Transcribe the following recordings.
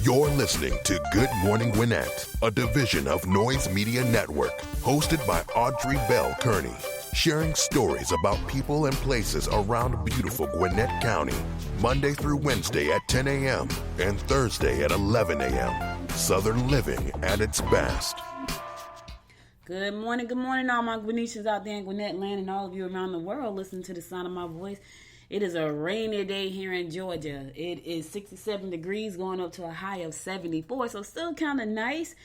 You're listening to Good Morning Gwinnett, a division of Noise Media Network, hosted by Audrey Bell Kearney, sharing stories about people and places around beautiful Gwinnett County, Monday through Wednesday at 10 a.m. and Thursday at 11 a.m. Southern living at its best. Good morning, all my Gwinnetians out there in Gwinnett land and all of you around the world listening to the sound of my voice. It is a rainy day here in Georgia. It is 67 degrees going up to a high of 74, so still kind of nice,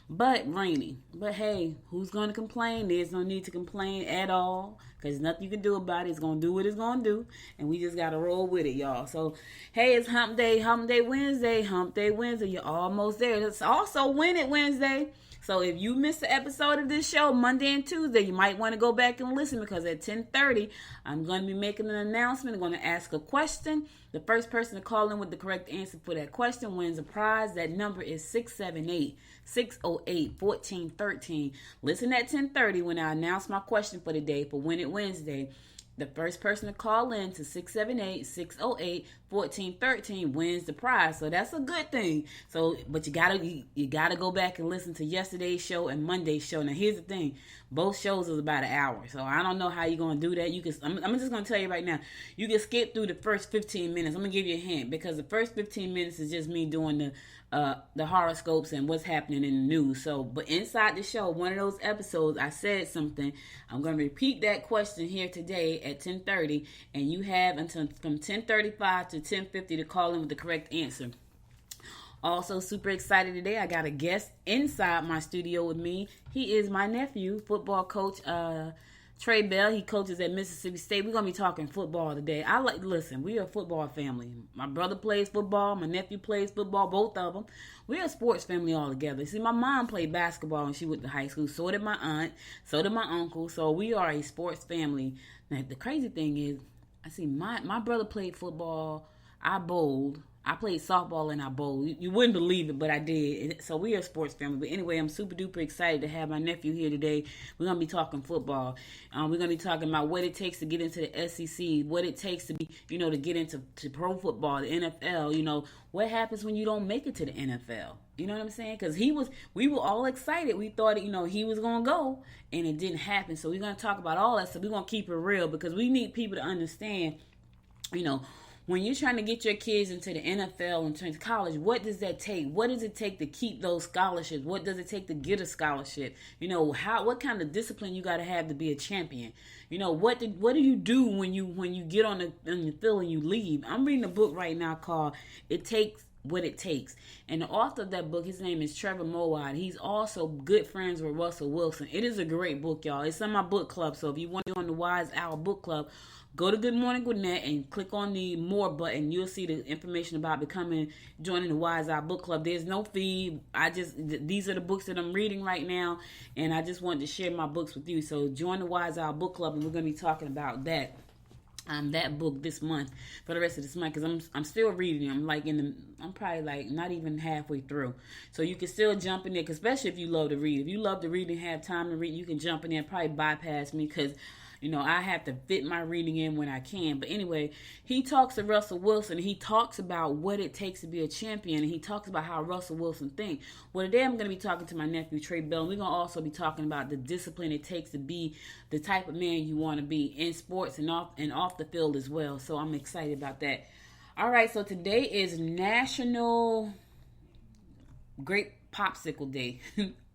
but rainy. But hey, who's going to complain? There's no need to complain at all because nothing you can do about it. It's going to do what it's going to do, and we just got to roll with it, y'all. So, hey, it's Hump Day Wednesday. You're almost there. It's also Win It Wednesday. So if you missed the episode of this show Monday and Tuesday, you might want to go back and listen because at 10:30, I'm going to be making an announcement. I'm going to ask a question. The first person to call in with the correct answer for that question wins a prize. That number is 678-608-1413. Listen at 10:30 when I announce my question for the day for Win It Wednesday. The first person to call in to 678-608-1413 wins the prize. So that's a good thing. So, but you gotta go back and listen to yesterday's show and Monday's show. Now here's the thing. Both shows is about an hour. So I don't know how you're gonna do that. I'm just gonna tell you right now. You can skip through the first 15 minutes. I'm gonna give you a hint because the first 15 minutes is just me doing the horoscopes and what's happening in the news. So, but inside the show, one of those episodes, I said something. I'm going to repeat that question here today at 10:30, and you have until from 10:35 to 10:50 to call in with the correct answer. Also, super excited today. I got a guest inside my studio with me. He is my nephew, football coach, Trey Bell. He coaches at Mississippi State. We're going to be talking football today. Listen, we are a football family. My brother plays football. My nephew plays football, both of them. We're a sports family all together. See, my mom played basketball when she went to high school. So did my aunt. So did my uncle. So we are a sports family. Now, the crazy thing is, I see my brother played football. I bowled. I played softball and I bowled. You wouldn't believe it, but I did. So we are a sports family. But anyway, I'm super duper excited to have my nephew here today. We're going to be talking football. We're going to be talking about what it takes to get into the SEC, what it takes to be, to get into pro football, the NFL. What happens when you don't make it to the NFL? You know what I'm saying? Because we were all excited. We thought, he was going to go, and it didn't happen. So we're going to talk about all that stuff. We're going to keep it real because we need people to understand, when you're trying to get your kids into the NFL and into college, what does that take? What does it take to keep those scholarships? What does it take to get a scholarship? What kind of discipline you got to have to be a champion? What do you do when you get on the field and you leave? I'm reading a book right now called "It Takes What It Takes," and the author of that book, his name is Trevor Moawad. He's also good friends with Russell Wilson. It is a great book, y'all. It's in my book club, so if you want to join the Wise Hour book club, go to Good Morning Gwinnett and click on the More button. You'll see the information about joining the Wise Hour book club. There's no fee. These are the books that I'm reading right now, and I just wanted to share my books with you. So join the Wise Hour book club, and we're going to be talking about that book this month for the rest of this month because I'm still reading. I'm probably not even halfway through, so you can still jump in there. Cause especially if you love to read, if you love to read and have time to read, you can jump in there and probably bypass me because I have to fit my reading in when I can. But anyway, he talks to Russell Wilson. He talks about what it takes to be a champion. And he talks about how Russell Wilson thinks. Well, today I'm going to be talking to my nephew, Trey Bell. And we're going to also be talking about the discipline it takes to be the type of man you want to be in sports and off the field as well. So I'm excited about that. All right, so today is National Grape Popsicle Day.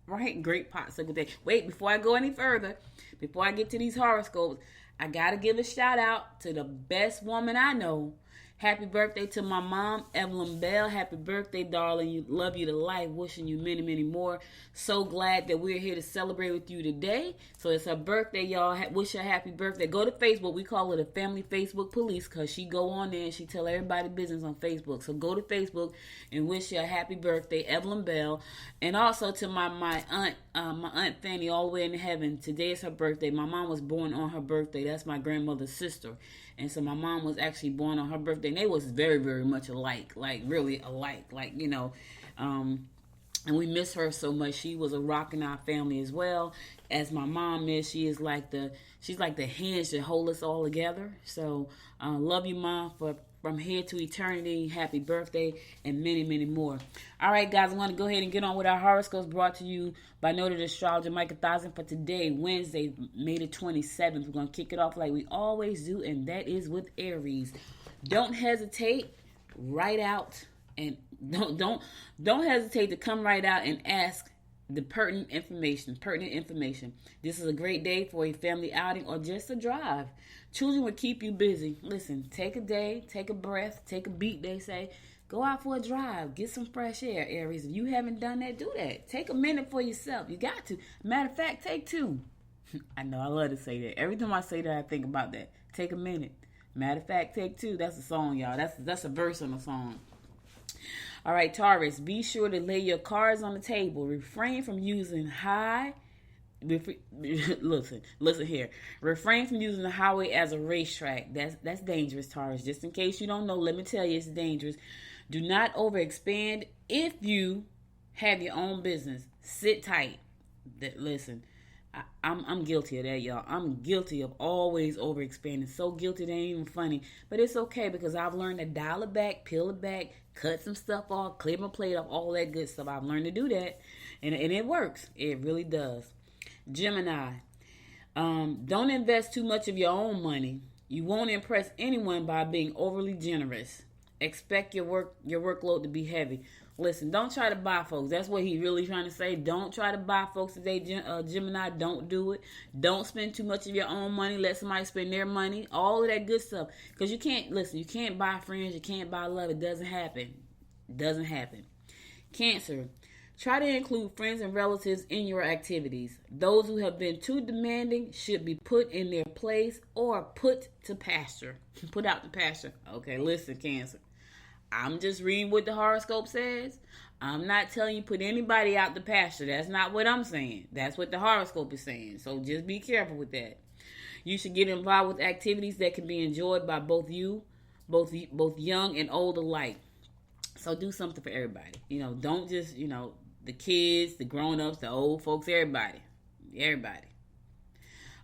Right? Great Popsicle Day. Wait, before I go any further, before I get to these horoscopes, I got to give a shout out to the best woman I know. Happy birthday to my mom, Evelyn Bell. Happy birthday, darling. Love you to life. Wishing you many, many more. So glad that we're here to celebrate with you today. So it's her birthday, y'all. Wish her happy birthday. Go to Facebook. We call it a family Facebook police because she go on there and she tell everybody business on Facebook. So go to Facebook and wish her a happy birthday, Evelyn Bell. And also to my aunt Fanny, all the way in heaven. Today is her birthday. My mom was born on her birthday. That's my grandmother's sister. And so my mom was actually born on her birthday. And they was very, very much alike. Like, really alike. And we miss her so much. She was a rock in our family as well. As my mom is, she's like the hinge that hold us all together. So love you, Mom, for from here to eternity, happy birthday, and many, many more. All right, guys, I want to go ahead and get on with our horoscopes brought to you by noted astrologer Micah Thousand for today, Wednesday, May the 27th. We're going to kick it off like we always do, and that is with Aries. Don't hesitate, write out, and don't hesitate to come right out and ask the pertinent information. This is a great day for a family outing or just a drive. Children will keep you busy. Listen, take a day, take a breath, take a beat, they say. Go out for a drive. Get some fresh air, Aries. If you haven't done that, do that. Take a minute for yourself. You got to. Matter of fact, take 2. I know, I love to say that. Every time I say that, I think about that. Take a minute. Matter of fact, take 2. That's a song, y'all. That's a verse on a song. All right, Taurus, be sure to lay your cards on the table. Refrain from using listen here. Refrain from using the highway as a racetrack. That's dangerous, Taurus. Just in case you don't know, let me tell you, it's dangerous. Do not overexpand. If you have your own business, sit tight. Listen, I'm guilty of that, y'all. I'm guilty of always overexpanding. So guilty, it ain't even funny. But it's okay because I've learned to dial it back, peel it back, cut some stuff off, clear my plate off, all that good stuff. I've learned to do that, and it works. It really does. Gemini, don't invest too much of your own money. You won't impress anyone by being overly generous. Expect your workload to be heavy. Listen, don't try to buy folks. That's what he's really trying to say. Don't try to buy folks today, Gemini. Don't do it. Don't spend too much of your own money. Let somebody spend their money. All of that good stuff. Because you can't buy friends. You can't buy love. It doesn't happen. Cancer, try to include friends and relatives in your activities. Those who have been too demanding should be put in their place or put to pasture. Put out to pasture. Okay, listen, Cancer. I'm just reading what the horoscope says. I'm not telling you put anybody out the pasture. That's not what I'm saying. That's what the horoscope is saying. So just be careful with that. You should get involved with activities that can be enjoyed by both young and old alike. So do something for everybody. Don't just, the kids, the grown-ups, the old folks, everybody.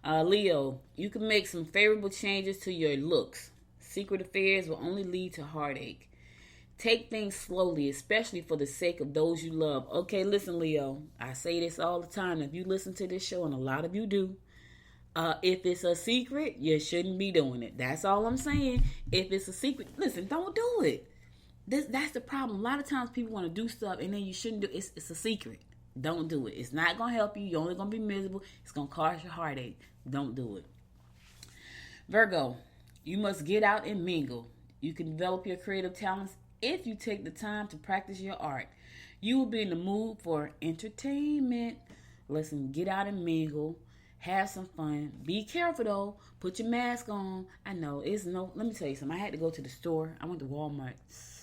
Leo, you can make some favorable changes to your looks. Secret affairs will only lead to heartache. Take things slowly, especially for the sake of those you love. Okay, listen, Leo. I say this all the time. If you listen to this show, and a lot of you do, if it's a secret, you shouldn't be doing it. That's all I'm saying. If it's a secret, listen, don't do it. That's the problem. A lot of times people want to do stuff, and then you shouldn't do it. It's a secret. Don't do it. It's not going to help you. You're only going to be miserable. It's going to cause you heartache. Don't do it. Virgo, you must get out and mingle. You can develop your creative talents if you take the time to practice your art. You will be in the mood for entertainment. Listen, get out and mingle. Have some fun. Be careful, though. Put your mask on. I know, let me tell you something. I had to go to the store. I went to Walmart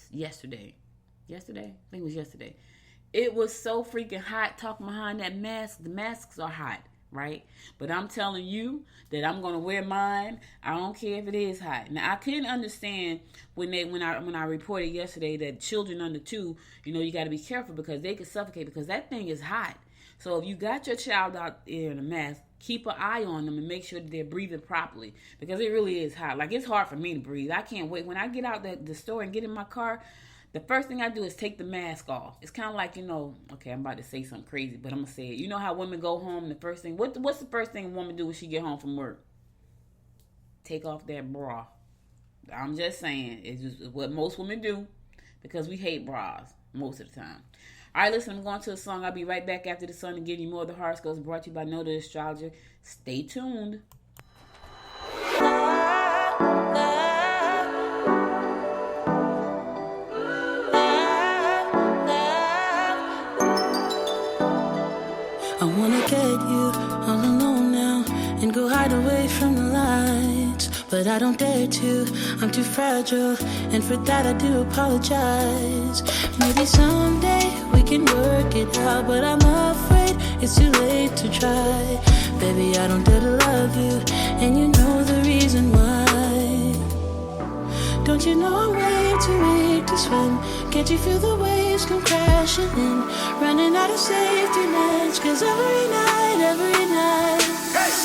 yesterday. I think it was yesterday. It was so freaking hot talking behind that mask. The masks are hot, right? But I'm telling you that I'm going to wear mine. I don't care if it is hot. Now, I couldn't understand when I reported yesterday that children under 2, you got to be careful because they could suffocate because that thing is hot. So if you got your child out there in a mask, keep an eye on them and make sure that they're breathing properly because it really is hot. Like, it's hard for me to breathe. I can't wait. When I get out the store and get in my car, the first thing I do is take the mask off. It's kind of like, okay, I'm about to say something crazy, but I'm going to say it. You know how women go home, the first thing, what's the first thing a woman do when she get home from work? Take off that bra. I'm just saying, it's just what most women do because we hate bras most of the time. All right, listen, I'm going to a song. I'll be right back after the song and give you more of the horoscopes brought to you by Noted Astrologer. Stay tuned. I wanna get you all alone now and go hide away from the lights, but I don't dare to. I'm too fragile, and for that I do apologize. Maybe someday we can work it out, but I'm afraid it's too late to try. Baby, I don't dare to love you, and you know the reason why. Don't you know I'm way too weak to swim? Can't you feel the waves come crashing in? Running out of safety nets, 'cause every night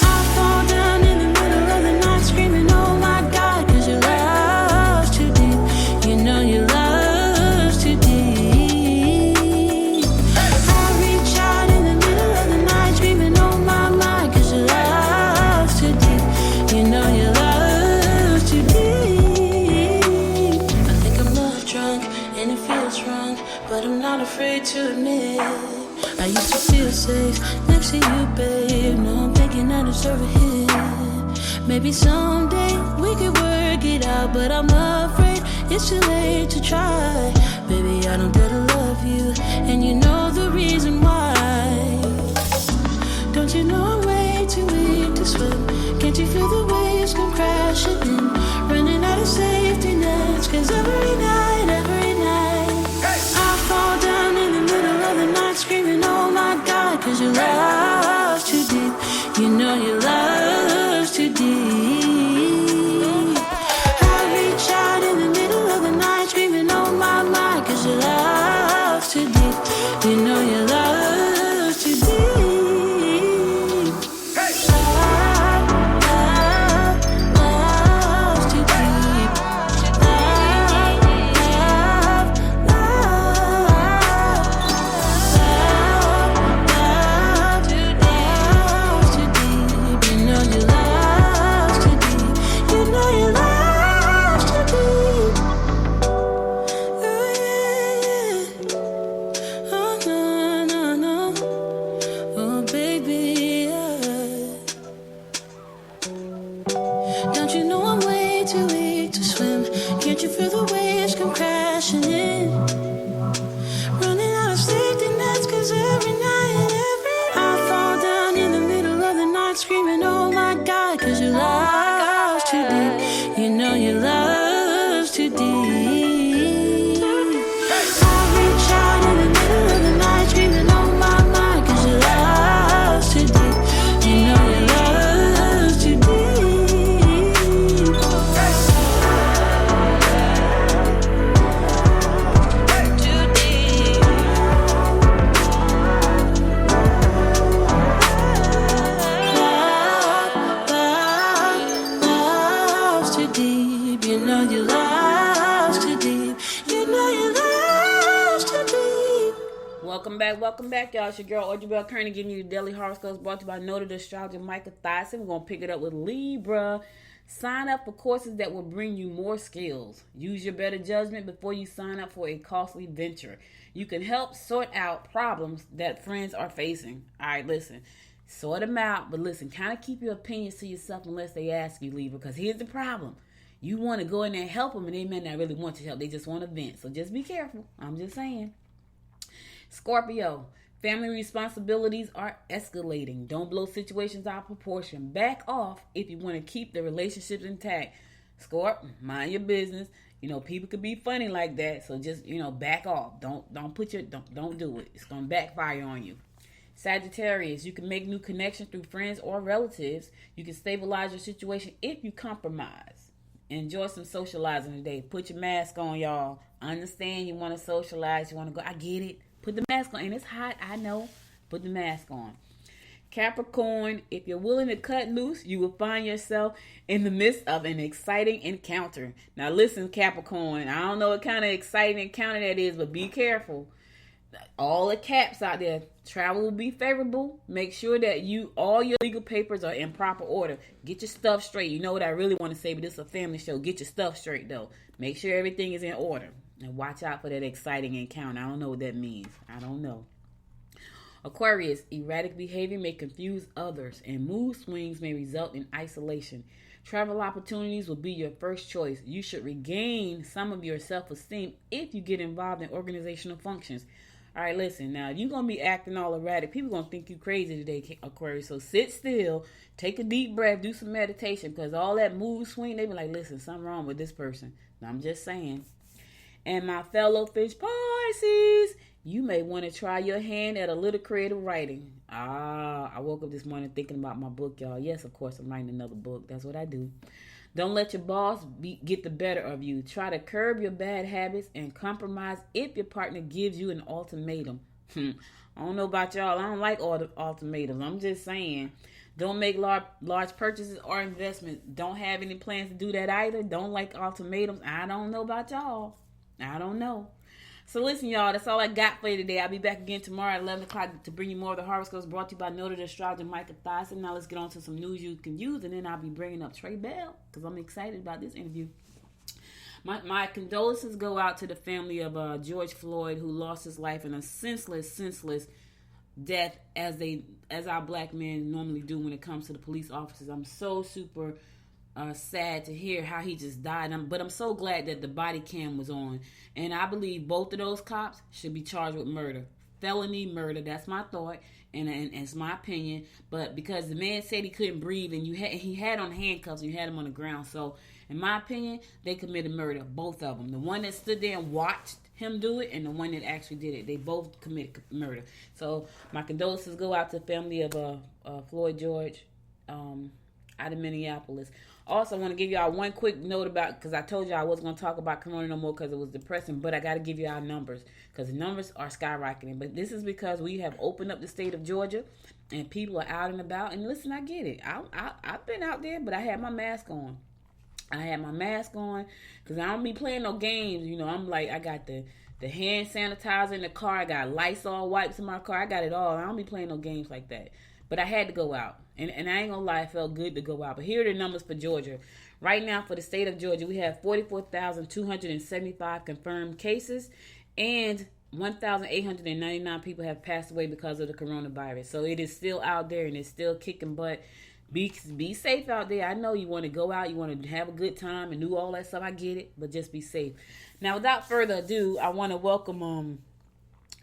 I fall down in the middle of the night screaming, oh my God, 'cause your love's too deep. what's wrong, but I'm not afraid to admit. I used to feel safe next to you, babe. Now I'm thinking I deserve a hit. Maybe someday we could work it out, but I'm afraid it's too late to try. Baby, I don't dare to love you, and you know the reason why. Don't you know I'm way too weak to swim? Can't you feel the waves come crashing in? Running out of safety nets, 'cause every night I fall down in the middle of the night screaming, oh my God, 'cause your love's too deep. You know your love's too deep. I reach out in the middle of the night screaming, oh my, 'cause your love's too deep. You know your love's too deep. Welcome back, y'all. It's your girl, Audrey Bell Kearney, giving you the daily horoscopes brought to you by noted astrologer Micah Thyssen. We're going to pick it up with Libra. Sign up for courses that will bring you more skills. Use your better judgment before you sign up for a costly venture. You can help sort out problems that friends are facing. All right, listen. Sort them out, but listen, kind of keep your opinions to yourself unless they ask you, Libra, because here's the problem. You want to go in there and help them, and they may not really want your help. They just want to vent. So just be careful. I'm just saying. Scorpio, family responsibilities are escalating. Don't blow situations out of proportion. Back off if you want to keep the relationships intact. Scorp, mind your business. You know, people could be funny like that, so just, back off. Don't do it. It's gonna backfire on you. Sagittarius, you can make new connections through friends or relatives. You can stabilize your situation if you compromise. Enjoy some socializing today. Put your mask on, y'all. Understand you want to socialize, you want to go. I get it. Put the mask on. And it's hot, I know. Put the mask on. Capricorn, if you're willing to cut loose, you will find yourself in the midst of an exciting encounter. Now listen, Capricorn, I don't know what kind of exciting encounter that is, but be careful. All the Caps out there, travel will be favorable. Make sure that all your legal papers are in proper order. Get your stuff straight. You know what I really want to say, but this is a family show. Get your stuff straight, though. Make sure everything is in order. And watch out for that exciting encounter. I don't know what that means. I don't know. Aquarius, erratic behavior may confuse others, and mood swings may result in isolation. Travel opportunities will be your first choice. You should regain some of your self-esteem if you get involved in organizational functions. All right, listen. Now, if you're going to be acting all erratic, people going to think you crazy today, Aquarius. So sit still, take a deep breath, do some meditation, because all that mood swing, they be like, listen, something wrong with this person. Now, I'm just saying. And my fellow fish Pisces, you may want to try your hand at a little creative writing. I woke up this morning thinking about my book, y'all. Yes, of course, I'm writing another book. That's what I do. Don't let your boss get the better of you. Try to curb your bad habits and compromise if your partner gives you an ultimatum. I don't know about y'all. I don't like all the ultimatums. I'm just saying. Don't make large purchases or investments. Don't have any plans to do that either. Don't like ultimatums. I don't know about y'all. I don't know. So listen, y'all, that's all I got for you today. I'll be back again tomorrow at 11 o'clock to bring you more of the horoscopes brought to you by noted astrologer Micah Thyssen. Now let's get on to some news you can use, and then I'll be bringing up Trey Bell because I'm excited about this interview. My condolences go out to the family of George Floyd, who lost his life in a senseless death, as our black men normally do when it comes to the police officers. I'm so super sad to hear how he just died. But I'm so glad that the body cam was on, and I believe both of those cops should be charged with murder, felony murder. That's my thought, and it's my opinion. But because the man said he couldn't breathe, and he had on handcuffs, and you had him on the ground, so in my opinion, they committed murder, both of them. The one that stood there and watched him do it, and the one that actually did it. They both committed murder. So my condolences go out to the family of Floyd George out of Minneapolis. Also, I want to give y'all one quick note about, because I told y'all I wasn't going to talk about Corona no more because it was depressing, but I got to give you our numbers because the numbers are skyrocketing. But this is because we have opened up the state of Georgia and people are out and about. And listen, I get it. I've been out there, but I had my mask on. Because I don't be playing no games. You know, I'm like, I got the hand sanitizer in the car. I got Lysol wipes in my car. I got it all. I don't be playing no games like that. But I had to go out. And I ain't going to lie, it felt good to go out. But here are the numbers for Georgia. Right now, for the state of Georgia, we have 44,275 confirmed cases. And 1,899 people have passed away because of the coronavirus. So it is still out there and it's still kicking butt. Be safe out there. I know you want to go out, you want to have a good time and do all that stuff. I get it, but just be safe. Now, without further ado, I want to welcome,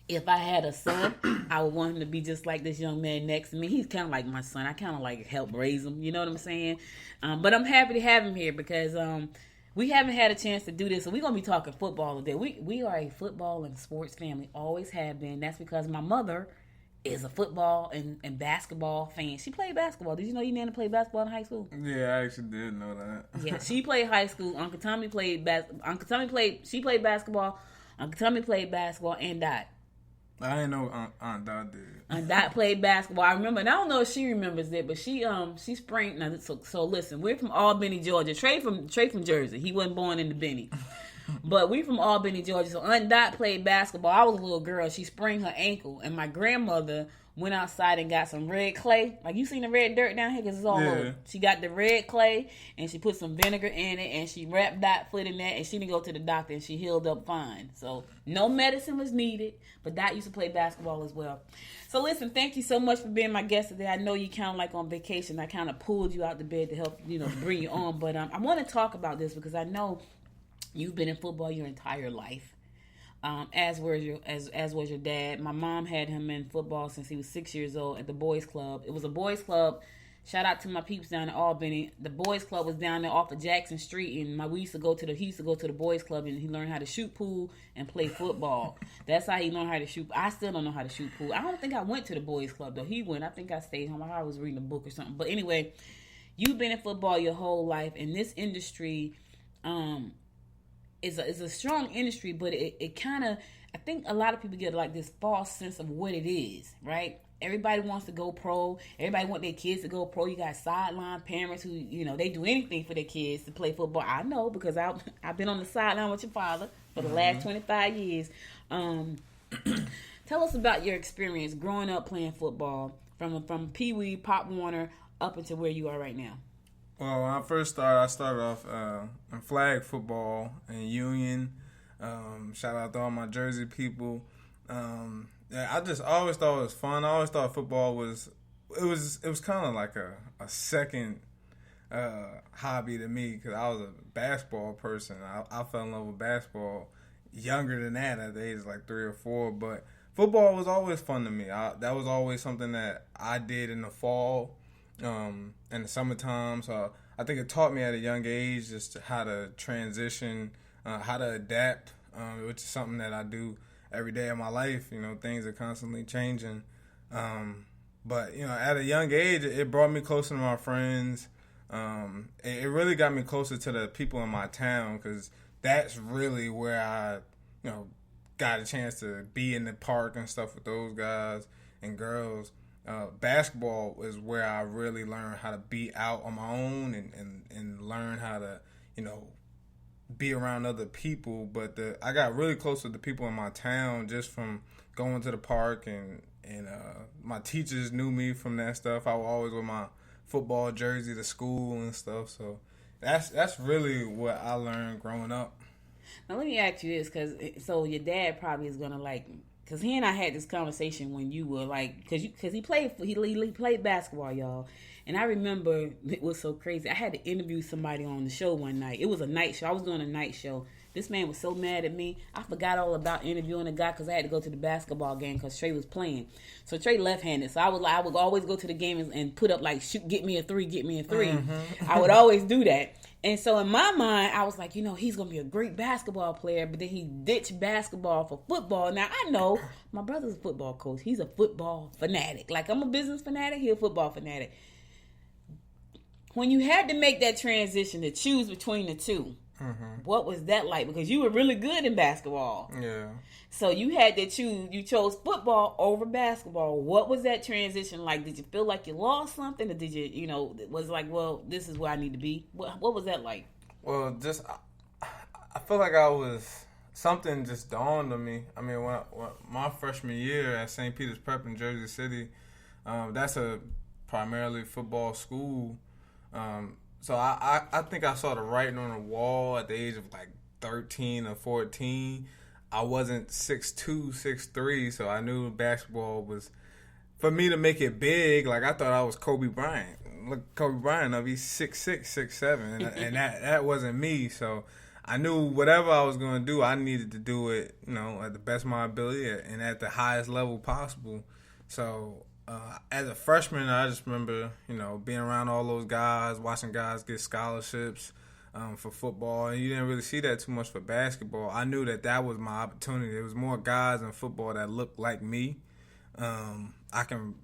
if I had a son, I would want him to be just like this young man next to me. He's kind of like my son. I kind of like help raise him. You know what I'm saying? But I'm happy to have him here because we haven't had a chance to do this. So we're going to be talking football today. We are a football and sports family. Always have been. That's because my mother is a football and basketball fan. She played basketball. Did you know your nana played basketball in high school? Yeah, I actually did know that. Yeah, she played high school. Uncle Tommy played she played basketball. Uncle Tommy played basketball and Dot. I didn't know Aunt Dot did. Aunt Dot played basketball. I remember, and I don't know if she remembers it, but she sprang. Now, so listen, we're from Albany, Georgia. Trey from Jersey. He wasn't born in the Benny. But we from Albany, Georgia. So Aunt Dot played basketball. I was a little girl. She sprained her ankle. And my grandmother went outside and got some red clay. Like, you seen the red dirt down here? Because it's all over. She got the red clay, and she put some vinegar in it, and she wrapped Dot foot in that, and she didn't go to the doctor, and she healed up fine. So no medicine was needed, but Dot used to play basketball as well. So listen, thank you so much for being my guest today. I know you kind of like on vacation. I kind of pulled you out the bed to help, bring you on. But I want to talk about this because I know you've been in football your entire life, as was your dad. My mom had him in football since he was 6 years old at the boys' club. It was a boys' club. Shout out to my peeps down in Albany. The boys' club was down there off of Jackson Street, and he used to go to the boys' club, and he learned how to shoot pool and play football. That's how he learned how to shoot. I still don't know how to shoot pool. I don't think I went to the boys' club though. He went. I think I stayed home. I was reading a book or something. But anyway, you've been in football your whole life, and this industry, is a strong industry, but it kind of, I think a lot of people get like this false sense of what it is, right? Everybody wants to go pro. Everybody want their kids to go pro. You got sideline parents who, they do anything for their kids to play football. I know because I've been on the sideline with your father for the last 25 years. Tell us about your experience growing up playing football from Pee Wee, Pop Warner, up until where you are right now. Well, when I first started, I started off in flag football in Union. Shout out to all my Jersey people. I just always thought it was fun. I always thought football was kind of like a second hobby to me because I was a basketball person. I fell in love with basketball younger than that at the age of like 3 or 4. But football was always fun to me. That was always something that I did in the fall. In the summertime, so I think it taught me at a young age just how to transition, how to adapt, which is something that I do every day of my life. Things are constantly changing, but at a young age, it brought me closer to my friends. It really got me closer to the people in my town because that's really where I, got a chance to be in the park and stuff with those guys and girls. Basketball is where I really learned how to be out on my own and learn how to, be around other people. But I got really close to the people in my town just from going to the park and my teachers knew me from that stuff. I was always with my football jersey to school and stuff. So that's really what I learned growing up. Now let me ask you this, so your dad probably is gonna like, because he and I had this conversation when you were like, because he played basketball, y'all. And I remember it was so crazy. I had to interview somebody on the show one night. It was a night show. I was doing a night show. This man was so mad at me. I forgot all about interviewing a guy because I had to go to the basketball game because Trey was playing. So Trey left-handed. So I would always go to the game and put up like, shoot, get me a three. Mm-hmm. I would always do that. And so in my mind, I was like, he's going to be a great basketball player. But then he ditched basketball for football. Now, I know my brother's a football coach. He's a football fanatic. Like, I'm a business fanatic. He's a football fanatic. When you had to make that transition to choose between the two, what was that like? Because you were really good in basketball. Yeah. So you had to choose. You chose football over basketball. What was that transition like? Did you feel like you lost something, or did you, was it like, well, this is where I need to be? What was that like? Well, I feel like something just dawned on me. I mean, when my freshman year at St. Peter's Prep in Jersey City, that's a primarily football school. So I think I saw the writing on the wall at the age of like 13 or 14. I wasn't 6'2", 6'3", so I knew basketball was, for me to make it big, like I thought I was Kobe Bryant. Look, Kobe Bryant, he's 6'6", 6'7", and that wasn't me. So I knew whatever I was going to do, I needed to do it, at the best of my ability and at the highest level possible. So as a freshman, I just remember, being around all those guys, watching guys get scholarships for football, and you didn't really see that too much for basketball. I knew that was my opportunity. There was more guys in football that looked like me. I can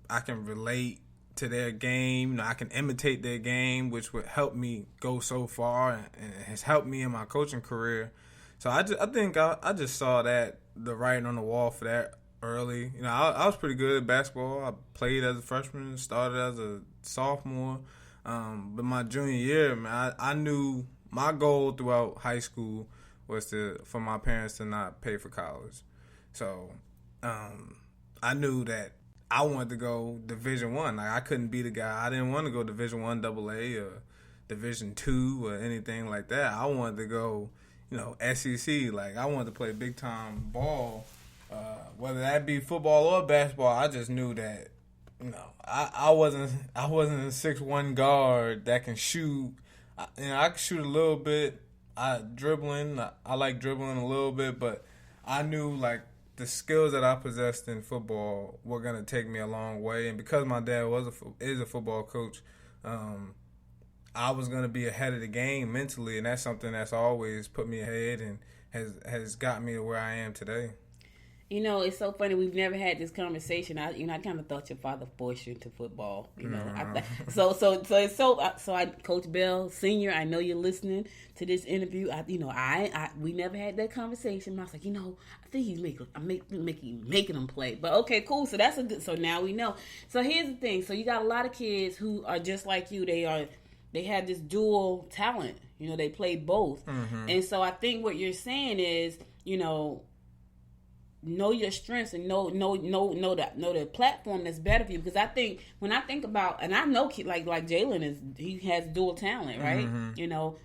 relate to their game. I can imitate their game, which would help me go so far, and has helped me in my coaching career. So I think I just saw that the writing on the wall for that early. I was pretty good at basketball. I played as a freshman, started as a sophomore. But my junior year, man, I knew my goal throughout high school was for my parents to not pay for college. So I knew that I wanted to go Division I. Like, I couldn't be the guy. I didn't want to go Division I AA or Division II or anything like that. I wanted to go, SEC. Like, I wanted to play big time ball. Whether that be football or basketball, I just knew that, I wasn't a 6'1" guard that can shoot. I can shoot a little bit. I like dribbling a little bit, but I knew like the skills that I possessed in football were gonna take me a long way. And because my dad is a football coach, I was gonna be ahead of the game mentally, and that's something that's always put me ahead and has got me to where I am today. It's so funny. We've never had this conversation. I kind of thought your father forced you into football. So Coach Bell Senior, I know you're listening to this interview. We never had that conversation. I was like, I think he's making them play. But okay, cool. So that's a good. So now we know. So here's the thing. So you got a lot of kids who are just like you. They have this dual talent. They play both. Mm-hmm. And so I think what you're saying is, know your strengths and know the platform that's better for you. Because I think when I think about, and I know like Jalen he has dual talent, right? Mm-hmm.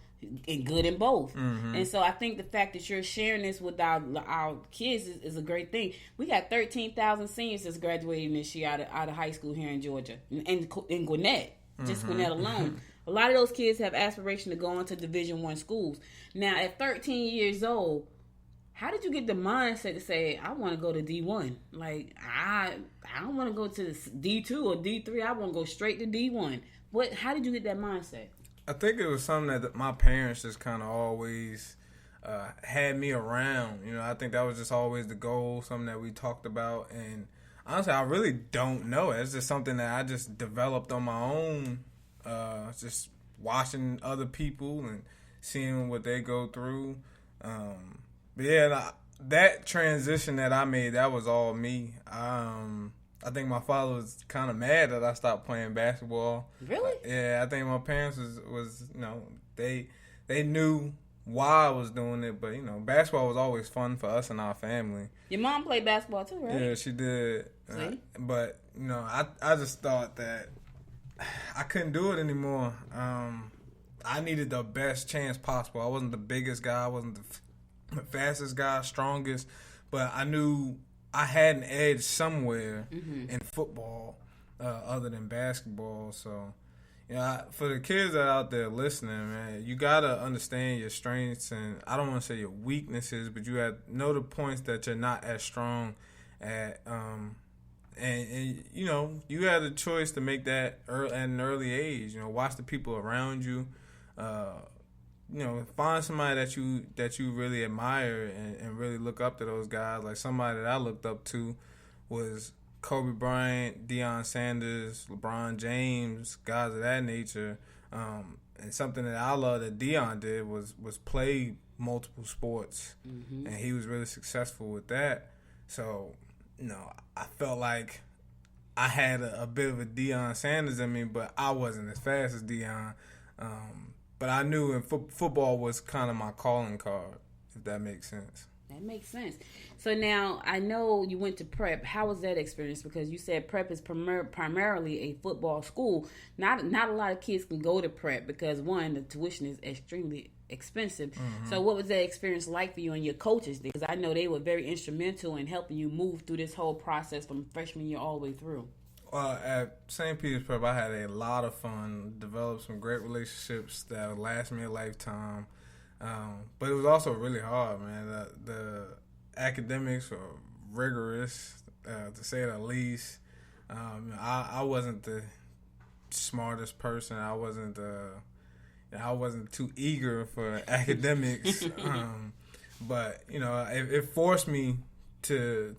And good in both. Mm-hmm. And so I think the fact that you're sharing this with our kids is a great thing. We got 13,000 seniors that's graduating this year out of high school here in Georgia, and in Gwinnett, just Gwinnett alone. A lot of those kids have aspiration to go into Division I schools. Now, at 13 years old, how did you get the mindset to say, I want to go to D1? Like, I don't want to go to D2 or D3. I want to go straight to D1. How did you get that mindset? I think it was something that my parents just kind of always had me around. I think that was just always the goal, something that we talked about. And honestly, I really don't know. It's just something that I just developed on my own, just watching other people and seeing what they go through. But yeah, that transition that I made, that was all me. I think my father was kind of mad that I stopped playing basketball. Really? Yeah, I think my parents was they knew why I was doing it, but basketball was always fun for us and our family. Your mom played basketball too, right? Yeah, she did. See? But I just thought that I couldn't do it anymore. I needed the best chance possible. I wasn't the biggest guy. I wasn't the fastest guy, strongest, but I knew I had an edge somewhere in football other than basketball. So, for the kids that are out there listening, man, you got to understand your strengths, and I don't want to say your weaknesses, but you have know the points that you're not as strong at. And you had a choice to make that at an early age. Watch the people around you. Find somebody that you really admire and really look up to those guys. Like somebody that I looked up to was Kobe Bryant, Deion Sanders, LeBron James, guys of that nature. And something that I love that Deion did was play multiple sports, and he was really successful with that. So, I felt like I had a bit of a Deion Sanders in me, but I wasn't as fast as Deion. But I knew football was kind of my calling card, if that makes sense. That makes sense. So now, I know you went to prep. How was that experience? Because you said prep is primarily a football school. Not a lot of kids can go to prep because, one, the tuition is extremely expensive. So what was that experience like for you and your coaches? Because I know they were very instrumental in helping you move through this whole process from freshman year all the way through. At St. Peter's Prep, I had a lot of fun, developed some great relationships that would last me a lifetime. But it was also really hard, man. The academics were rigorous, to say the least. I wasn't the smartest person. I wasn't too eager for academics. But it forced me to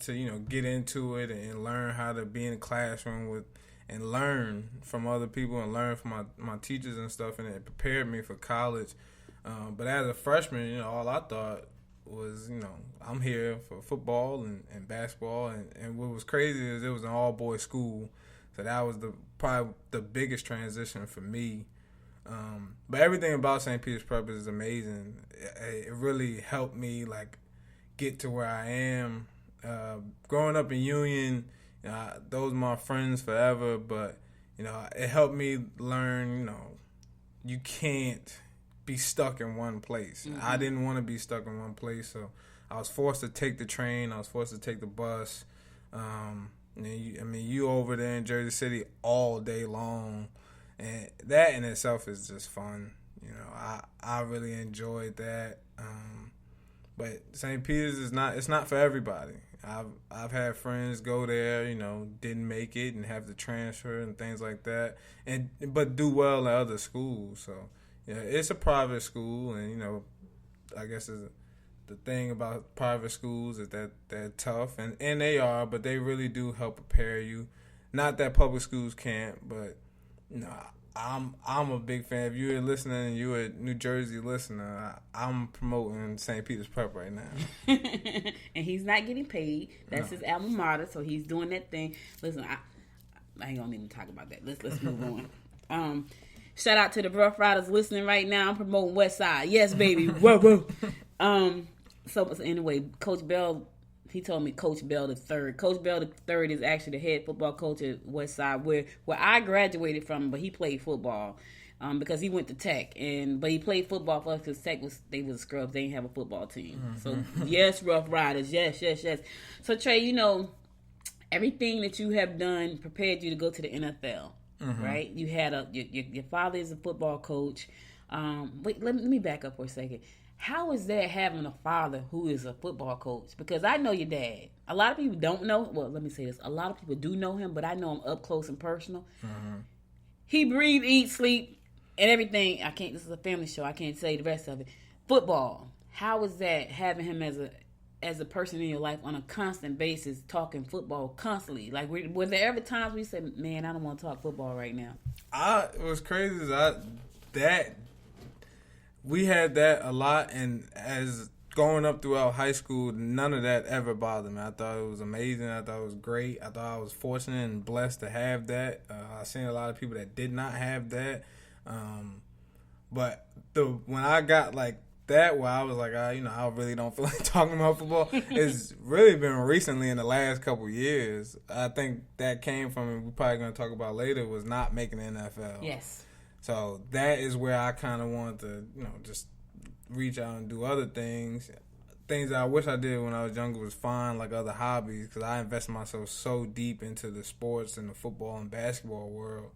get into it and learn how to be in a classroom and learn from other people and learn from my teachers and stuff, and it prepared me for college. But as a freshman, all I thought was, I'm here for football and basketball, and what was crazy is it was an all-boys school, so that was probably the biggest transition for me. But everything about St. Peter's Prep is amazing. It really helped me get to where I am. Growing up in Union, those are my friends forever, but it helped me learn, you can't be stuck in one place. I didn't want to be stuck in one place, so I was forced to take the train. I was forced to take the bus. You over there in Jersey City all day long, and that in itself is just fun. I really enjoyed that. But St. Peter's it's not for everybody. I've had friends go there, didn't make it and have to transfer and things like that, but do well at other schools. So it's a private school, and I guess the thing about private schools is that they're tough, and they are, but they really do help prepare you. Not that public schools can't, but I'm a big fan. If you're listening and you're a New Jersey listener, I'm promoting St. Peter's Prep right now. And he's not getting paid. That's his alma mater, so he's doing that thing. Listen, I ain't gonna even talk about that. Let's move on. Shout out to the Rough Riders listening right now. I'm promoting West Side. Yes, baby. Whoa, whoa. So anyway, Coach Bell, he told me Coach Bell the third. Coach Bell the third is actually the head football coach at West Side, where I graduated from, but he played football because he went to Tech, but he played football for us because Tech was scrubs. They didn't have a football team. So yes, Rough Riders, yes. So Trey, everything that you have done prepared you to go to the NFL. Right? You had your father is a football coach. Wait, let me back up for a second. How is that having a father who is a football coach? Because I know your dad. A lot of people don't know. Well, let me say this. A lot of people do know him, but I know him up close and personal. He breathes, eats, sleep, and everything. This is a family show. I can't say the rest of it. Football. How is that having him as a person in your life on a constant basis, talking football constantly? Was there ever times where you said, man, I don't want to talk football right now? What's crazy is we had that a lot, and as going up throughout high school, none of that ever bothered me. I thought it was amazing. I thought it was great. I thought I was fortunate and blessed to have that. I've seen a lot of people that did not have that. But when I got that, where I was like, I really don't feel like talking about football, it's really been recently in the last couple years. I think that came from, and we're probably going to talk about later, was not making the NFL. Yes. So that is where I kind of wanted to, just reach out and do other things. things that I wish I did when I was younger was find like other hobbies, because I invested myself so deep into the sports and the football and basketball world.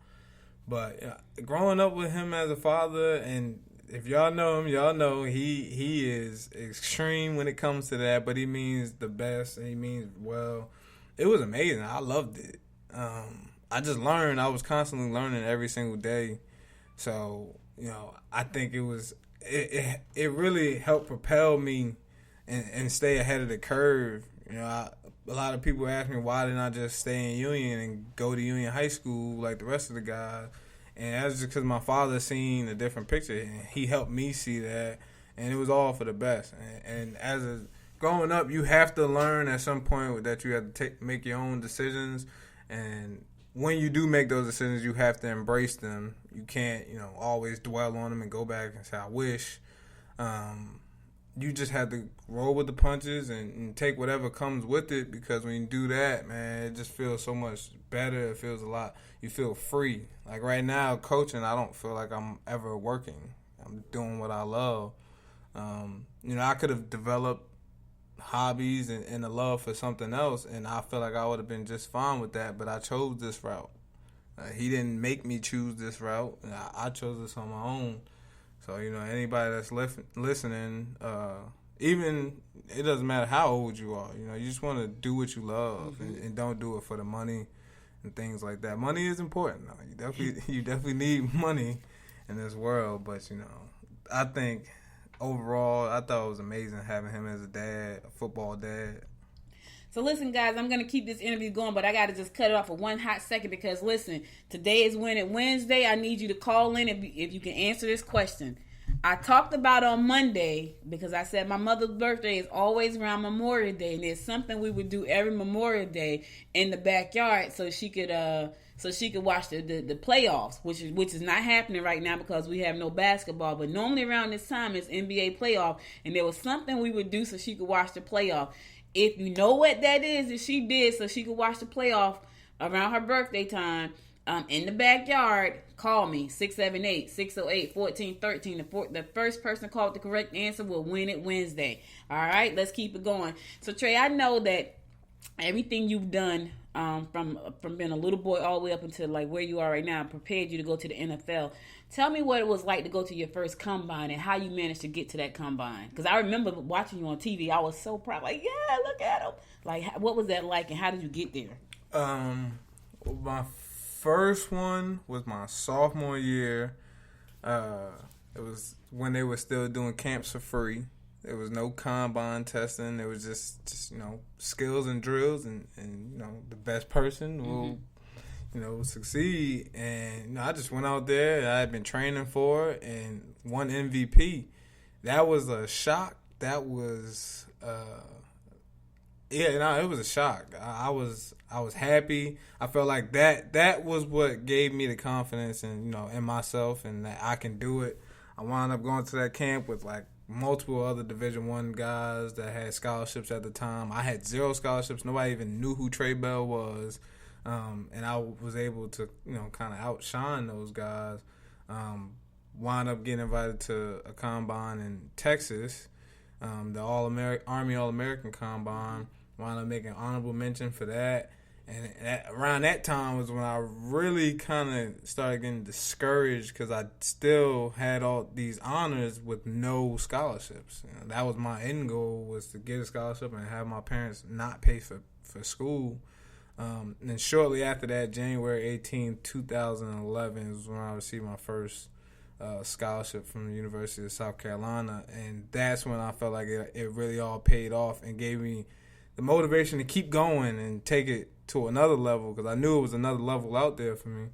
But growing up with him as a father, and if y'all know him, y'all know he is extreme when it comes to that, but he means the best and he means well. It was amazing. I loved it. I just learned. I was constantly learning every single day. So, I think it really helped propel me and stay ahead of the curve. A lot of people ask me, why didn't I just stay in Union and go to Union High School like the rest of the guys? And that's just because my father seen a different picture, and he helped me see that, and it was all for the best. And growing up, you have to learn at some point that you have to make your own decisions, and when you do make those decisions, you have to embrace them. You can't, always dwell on them and go back and say, I wish. You just have to roll with the punches and take whatever comes with it, because when you do that, man, it just feels so much better. It feels you feel free. Like right now, coaching, I don't feel like I'm ever working. I'm doing what I love. I could have developed hobbies and a love for something else, and I feel like I would have been just fine with that, but I chose this route. He didn't make me choose this route. I chose this on my own. So, anybody that's listening, even it doesn't matter how old you are, you just want to do what you love, and don't do it for the money and things like that. Money is important. You definitely need money in this world, but, I think overall, I thought it was amazing having him as a dad, a football dad. So listen, guys, I'm going to keep this interview going, but I got to just cut it off for one hot second because, listen, today is Win It Wednesday. I need you to call in if you can answer this question. I talked about on Monday, because I said my mother's birthday is always around Memorial Day, and there's something we would do every Memorial Day in the backyard so she could watch the playoffs, which is not happening right now because we have no basketball. But normally around this time it's NBA playoff, and there was something we would do so she could watch the playoff. If you know what that is that she did so she could watch the playoff around her birthday time in the backyard, call me, 678-608-1413. The first person called the correct answer will win it Wednesday. All right, let's keep it going. So, Trey, I know that everything you've done from being a little boy all the way up until like where you are right now prepared you to go to the NFL. Tell me what it was like to go to your first combine and how you managed to get to that combine. Because I remember watching you on TV. I was so proud. Like, yeah, look at him. Like, what was that like, and how did you get there? My first one was my sophomore year. It was when they were still doing camps for free. There was no combine testing. It was just skills and drills, and the best person will succeed. And I just went out there. I had been training for it and won MVP. That was a shock. That was it was a shock. I was happy. I felt like that was what gave me the confidence in myself and that I can do it. I wound up going to that camp with like multiple other Division I guys that had scholarships at the time. I had 0 scholarships. Nobody even knew who Trey Bell was. And I was able to, kind of outshine those guys. Wound up getting invited to a combine in Texas, the Army All-American Combine. Wound up making honorable mention for that. And around that time was when I really kind of started getting discouraged because I still had all these honors with no scholarships. That was my end goal, was to get a scholarship and have my parents not pay for school. And shortly after that, January 18, 2011, is when I received my first scholarship from the University of South Carolina. And that's when I felt like it really all paid off and gave me the motivation to keep going and take it to another level, because I knew it was another level out there for me.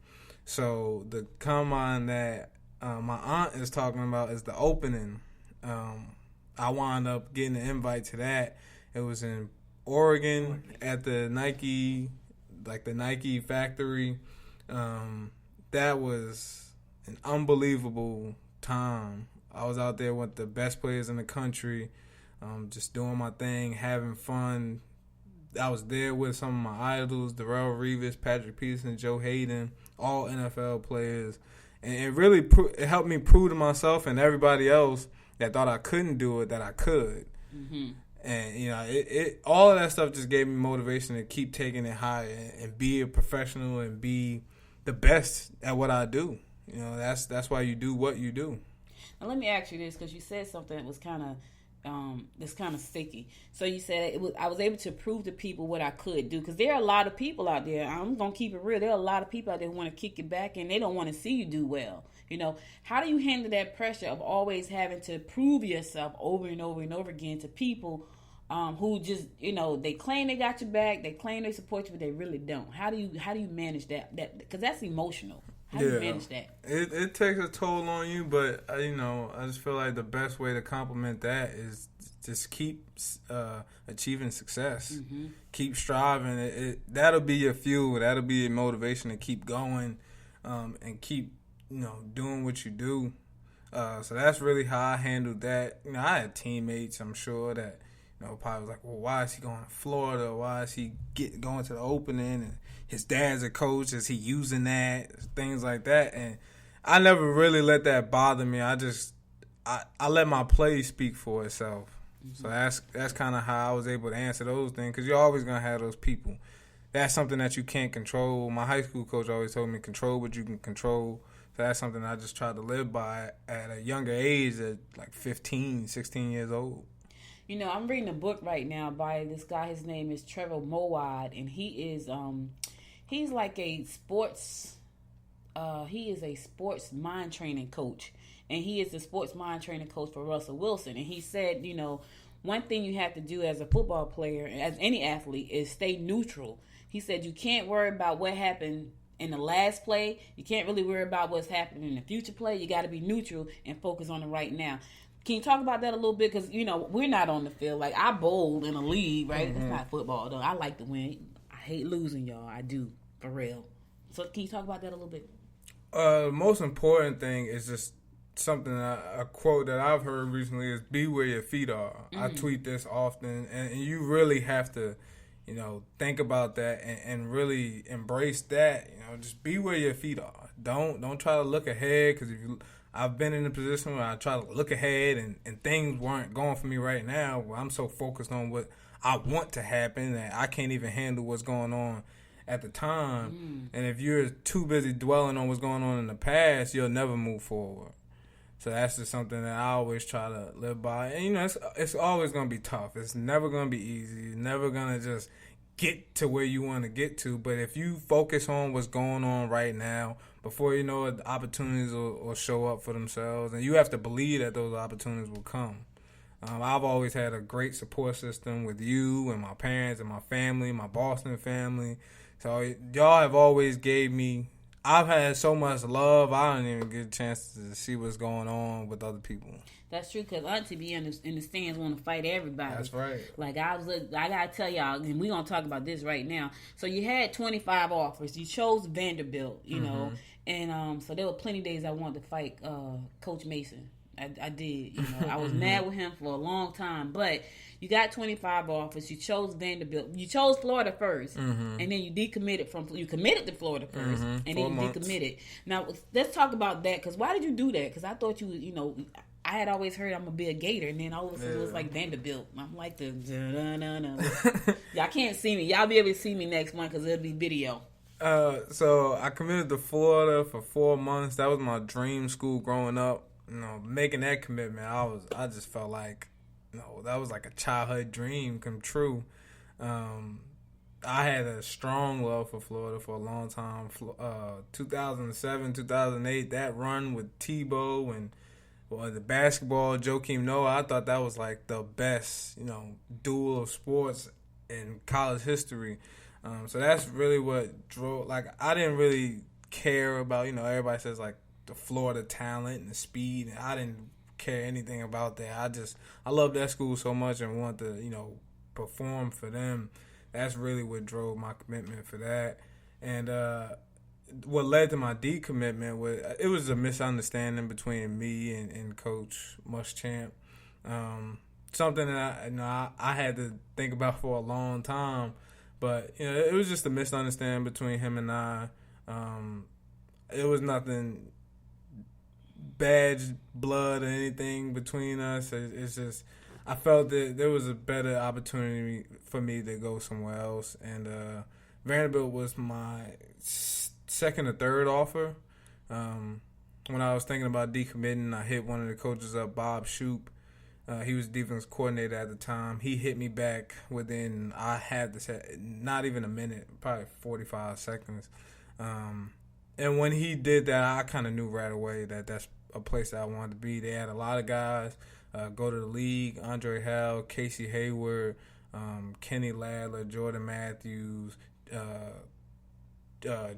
So the combine that my aunt is talking about is the opening. I wound up getting an invite to that. It was in Oregon at the Nike factory. That was an unbelievable time. I was out there with the best players in the country, just doing my thing, having fun. I was there with some of my idols, Darrelle Revis, Patrick Peterson, Joe Hayden, all NFL players. And it really it helped me prove to myself and everybody else that thought I couldn't do it, that I could. Mm-hmm. And, it all of that stuff just gave me motivation to keep taking it higher and be a professional and be the best at what I do. That's why you do what you do. Now let me ask you this, because you said something that was that's kind of sticky. So you said I was able to prove to people what I could do, because there are a lot of people out there. I'm gonna keep it real. There are a lot of people out there who want to kick it back, and they don't want to see you do well. How do you handle that pressure of always having to prove yourself over and over and over again to people who just they claim they got your back, they claim they support you, but they really don't? How do you manage that? Because that's emotional. How do you manage that? It takes a toll on you, but I just feel like the best way to compliment that is just keep achieving success. Mm-hmm. Keep striving. That'll be your fuel. That'll be your motivation to keep going, and keep doing what you do. So that's really how I handled that. I had teammates, I'm sure, that probably was like, well, why is he going to Florida? Why is he going to the opening? And his dad's a coach. Is he using that? Things like that. And I never really let that bother me. I let my play speak for itself. Mm-hmm. So that's kind of how I was able to answer those things, because you're always going to have those people. That's something that you can't control. My high school coach always told me, control what you can control. So that's something I just tried to live by at a younger age, at like 15, 16 years old. I'm reading a book right now by this guy. His name is Trevor Mowad, and he's like a sports mind training coach, and he is the sports mind training coach for Russell Wilson. And he said, one thing you have to do as a football player, as any athlete, is stay neutral. He said you can't worry about what happened in the last play. You can't really worry about what's happening in the future play. You got to be neutral and focus on the right now. Can you talk about that a little bit? Because, we're not on the field. Like, I bowled in a league, right? Mm-hmm. It's not football, though. I like to win. I hate losing, y'all. I do, for real. So can you talk about that a little bit? The most important thing is just something, a quote that I've heard recently is, be where your feet are. Mm-hmm. I tweet this often, and you really have to, think about that and really embrace that. Just be where your feet are. Don't try to look ahead, because I've been in a position where I try to look ahead and things weren't going for me right now, where I'm so focused on what I want to happen that I can't even handle what's going on at the time. Mm. And if you're too busy dwelling on what's going on in the past, you'll never move forward. So that's just something that I always try to live by. And, it's always going to be tough. It's never going to be easy. You're never going to just get to where you want to get to. But if you focus on what's going on right now, before you know it, the opportunities will show up for themselves. And you have to believe that those opportunities will come. I've always had a great support system with you and my parents and my family, my Boston family. So y'all have always gave me, I've had so much love, I don't even get a chance to see what's going on with other people. That's true, because Auntie be in the stands want to fight everybody. That's right. Like, I got to tell y'all, and we're going to talk about this right now. So you had 25 offers. You chose Vanderbilt, you know. And so there were plenty of days I wanted to fight Coach Mason. I did. I was mad with him for a long time. But you got 25 offers. You chose Vanderbilt. You chose Florida first. And then you decommitted you committed to Florida first. And then you decommitted. Now, let's talk about that, because why did you do that? Because I thought I had always heard I'm going to be a Gator, and then all of a sudden it was like Vanderbilt. I'm like y'all can't see me. Y'all be able to see me next month, because it'll be video. So I committed to Florida for 4 months. That was my dream school growing up. Making that commitment, I just felt like, that was like a childhood dream come true. I had a strong love for Florida for a long time. 2007, 2008, that run with Tebow and the basketball, Joakim Noah, I thought that was like the best, duel of sports in college history. So that's really what drove. Like, I didn't really care about, everybody says like the Florida talent and the speed, and I didn't care anything about that. I love that school so much and want to, perform for them. That's really what drove my commitment for that. And what led to my decommitment was a misunderstanding between me and Coach Muschamp. Something that I had to think about for a long time. But, it was just a misunderstanding between him and I. It was nothing bad blood or anything between us. It's just I felt that there was a better opportunity for me to go somewhere else, and Vanderbilt was my second or third offer. When I was thinking about decommitting, I hit one of the coaches up, Bob Shoop. He was defense coordinator at the time. He hit me back within, I had to say, not even a minute, probably 45 seconds. And when he did that, I kind of knew right away that that's a place that I wanted to be. They had a lot of guys go to the league: Andre Hale, Casey Hayward, Kenny Ladler, Jordan Matthews,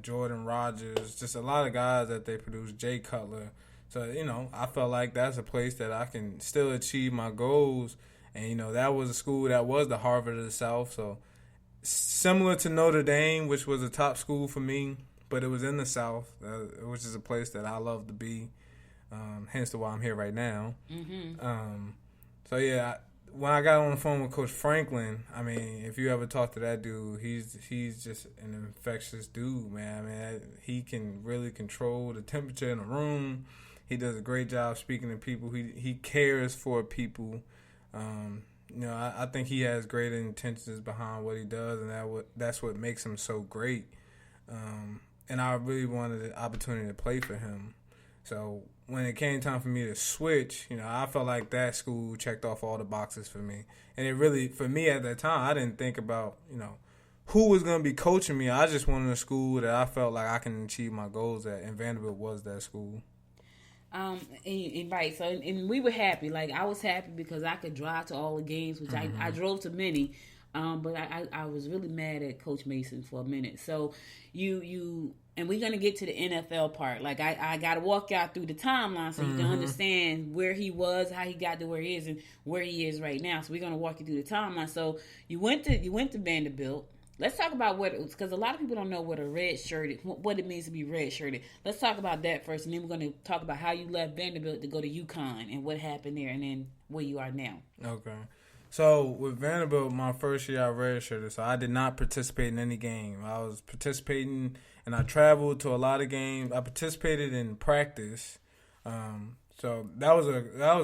Jordan Rogers, just a lot of guys that they produced, Jay Cutler. So, I felt like that's a place that I can still achieve my goals. And, that was a school that was the Harvard of the South. So, similar to Notre Dame, which was a top school for me, but it was in the South, which is a place that I love to be. Hence why I'm here right now. Mm-hmm. So, yeah, when I got on the phone with Coach Franklin, I mean, if you ever talk to that dude, he's just an infectious dude, man. I mean, he can really control the temperature in the room. He does a great job speaking to people. He cares for people. I think he has great intentions behind what he does, and that's what makes him so great. And I really wanted the opportunity to play for him. So when it came time for me to switch, I felt like that school checked off all the boxes for me. And it really, for me at that time, I didn't think about, who was going to be coaching me. I just wanted a school that I felt like I can achieve my goals at, and Vanderbilt was that school. Right. So, and we were happy. Like, I was happy because I could drive to all the games, which I drove to many. But I was really mad at Coach Mason for a minute. So and we're going to get to the NFL part. Like, I got to walk y'all through the timeline so you can understand where he was, how he got to where he is, and where he is right now. So we're going to walk you through the timeline. So you went to Vanderbilt. Let's talk about because a lot of people don't know what what it means to be red-shirted. Let's talk about that first, and then we're going to talk about how you left Vanderbilt to go to UConn and what happened there, and then where you are now. Okay. So with Vanderbilt, my first year I redshirted, so I did not participate in any game. I was participating, and I traveled to a lot of games. I participated in practice. So that was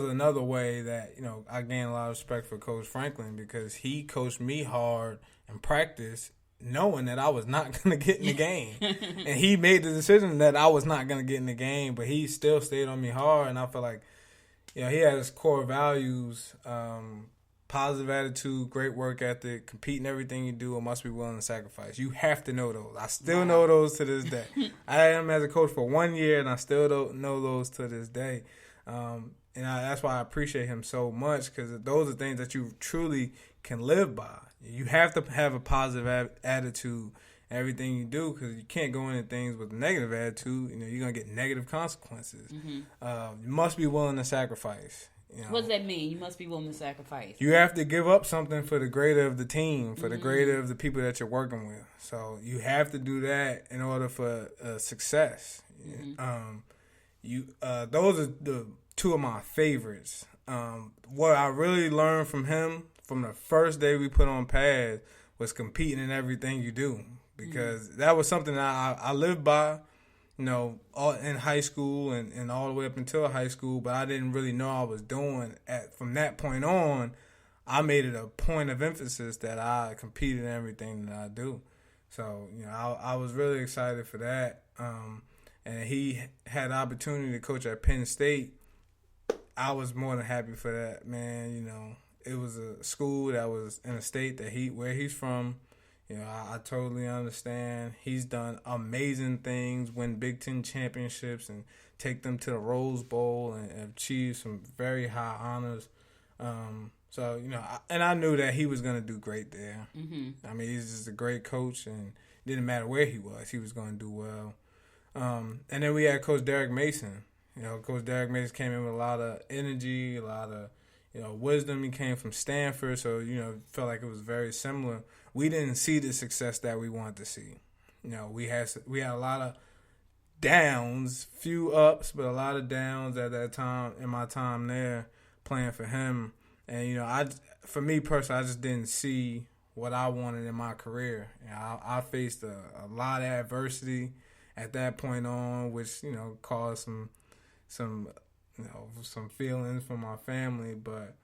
another way that I gained a lot of respect for Coach Franklin, because he coached me hard in practice, knowing that I was not going to get in the game. And he made the decision that I was not going to get in the game, but he still stayed on me hard. And I feel like he has core values, positive attitude, great work ethic, compete in everything you do, and must be willing to sacrifice. You have to know those. I still know those to this day. I am as a coach for 1 year, and I still don't know those to this day. That's why I appreciate him so much, because those are things that you truly can live by. You have to have a positive attitude in everything you do, because you can't go into things with a negative attitude. You're going to get negative consequences. Mm-hmm. You must be willing to sacrifice. What does that mean? You must be willing to sacrifice. You have to give up something for the greater of the team, for the greater of the people that you're working with. So you have to do that in order for success. Mm-hmm. Those are the two of my favorites. What I really learned from him from the first day we put on pads was competing in everything you do, because that was something that I lived by. All in high school and all the way up until high school, but I didn't really know I was doing. From that point on, I made it a point of emphasis that I competed in everything that I do. So, I was really excited for that. And he had the opportunity to coach at Penn State. I was more than happy for that, man. It was a school that was in a state that where he's from. I totally understand. He's done amazing things, win Big Ten championships, and take them to the Rose Bowl and achieve some very high honors. And I knew that he was going to do great there. Mm-hmm. I mean, he's just a great coach, and it didn't matter where he was going to do well. And then we had Coach Derek Mason. Coach Derek Mason came in with a lot of energy, a lot of wisdom. He came from Stanford, so felt like it was very similar. We didn't see the success that we wanted to see. We had a lot of downs, few ups, but a lot of downs at that time. In my time there, playing for him, and for me personally, I just didn't see what I wanted in my career. I faced a lot of adversity at that point on, which caused some feelings from my family, but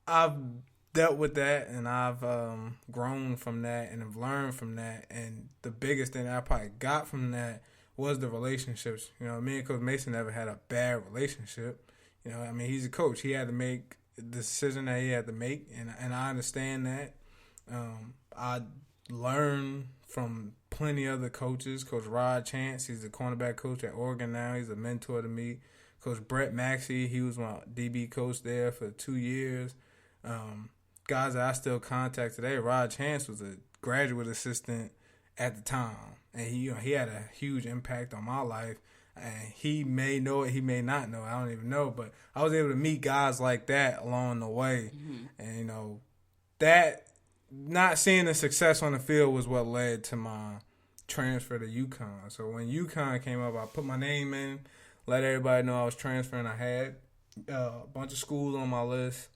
I've dealt with that, and I've grown from that, and have learned from that. And the biggest thing I probably got from that was the relationships. Me and Coach Mason never had a bad relationship. He's a coach. He had to make the decision that he had to make, and I understand that. I learned from plenty other coaches. Coach Rod Chance, he's the cornerback coach at Oregon now. He's a mentor to me. Coach Brett Maxey, he was my DB coach there for 2 years. Guys that I still contact today. Rod Chance was a graduate assistant at the time, and he had a huge impact on my life. And he may know it, he may not know it. I don't even know, but I was able to meet guys like that along the way, and that not seeing the success on the field was what led to my transfer to UConn. So when UConn came up, I put my name in, let everybody know I was transferring. I had a bunch of schools on my list.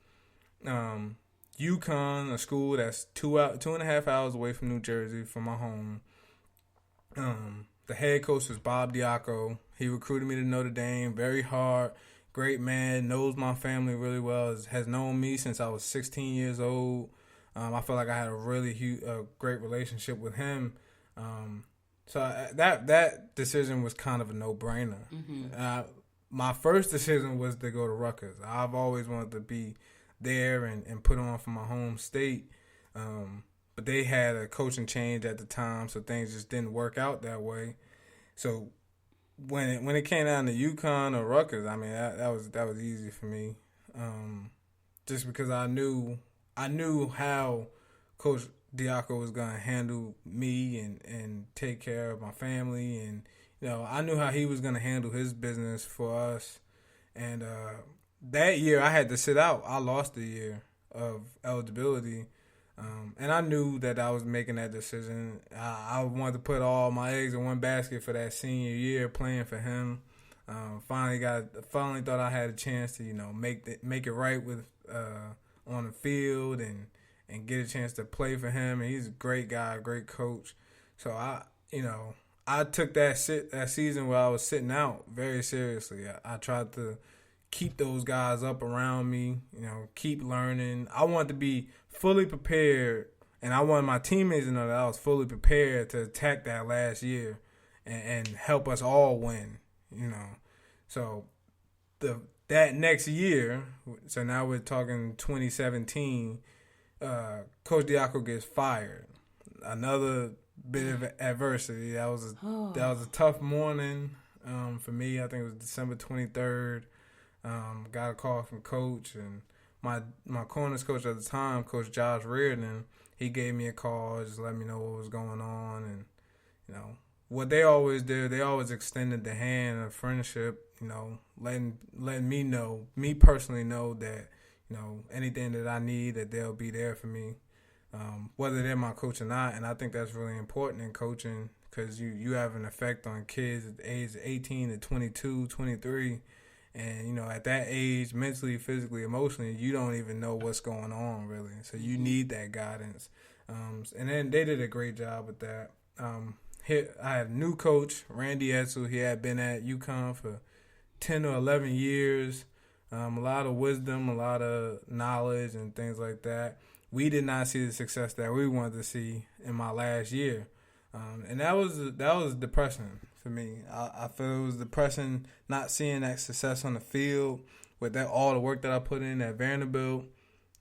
UConn, a school that's 2.5 hours away from New Jersey, from my home. The head coach was Bob Diaco. He recruited me to Notre Dame. Very hard, great man, knows my family really well, has known me since I was 16 years old. I feel like I had a really great relationship with him. So that decision was kind of a no-brainer. My first decision was to go to Rutgers. I've always wanted to be there and put on for my home state. But they had a coaching change at the time, so things just didn't work out that way. So when it came down to UConn or Rutgers, that was easy for me. Just because I knew how Coach Diaco was going to handle me and take care of my family, and I knew how he was going to handle his business for us. And that year I had to sit out. I lost a year of eligibility, and I knew that I was making that decision. I wanted to put all my eggs in one basket for that senior year playing for him. Finally thought I had a chance to make it right with on the field and get a chance to play for him. And he's a great guy, a great coach. So I took that season where I was sitting out very seriously. I tried to keep those guys up around me, keep learning. I wanted to be fully prepared, and I wanted my teammates to know that I was fully prepared to attack that last year and help us all win, So that next year, so now we're talking 2017, Coach Diaco gets fired. Another bit of adversity. That was a tough morning for me. I think it was December 23rd. Got a call from Coach, and my corners coach at the time, Coach Josh Reardon, he gave me a call, just let me know what was going on. And what they always did, they always extended the hand of friendship, letting me personally know that anything that I need, that they'll be there for me, whether they're my coach or not. And I think that's really important in coaching, because you have an effect on kids at the age of 18 to 22, 23. And, at that age, mentally, physically, emotionally, you don't even know what's going on, really. So you need that guidance. And then they did a great job with that. I had a new coach, Randy Edsel. He had been at UConn for 10 or 11 years. A lot of wisdom, a lot of knowledge and things like that. We did not see the success that we wanted to see in my last year. And that was depressing for me. I feel it was depressing not seeing that success on the field with all the work that I put in at Vanderbilt.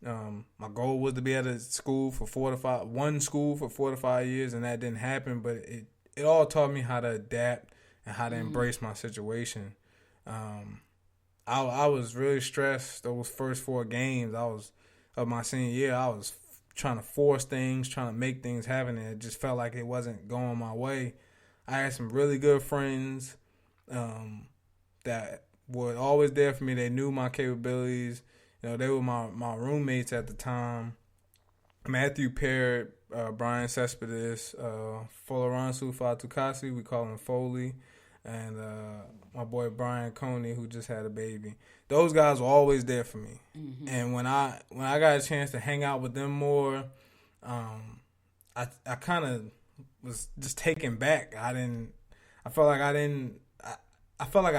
My goal was to be at a school for 4 to 5 years, and that didn't happen. But it all taught me how to adapt and how to embrace my situation. I was really stressed those first 4 games. Of my senior year, I was trying to force things, trying to make things happen, and it just felt like it wasn't going my way. I had some really good friends that were always there for me. They knew my capabilities. They were my roommates at the time. Matthew Parrott, Brian Cespedes, Foloransu Fatukasi, we call him Foley, and my boy Brian Coney, who just had a baby. Those guys were always there for me. Mm-hmm. And when I got a chance to hang out with them more, I kind of was just taken back. I felt like I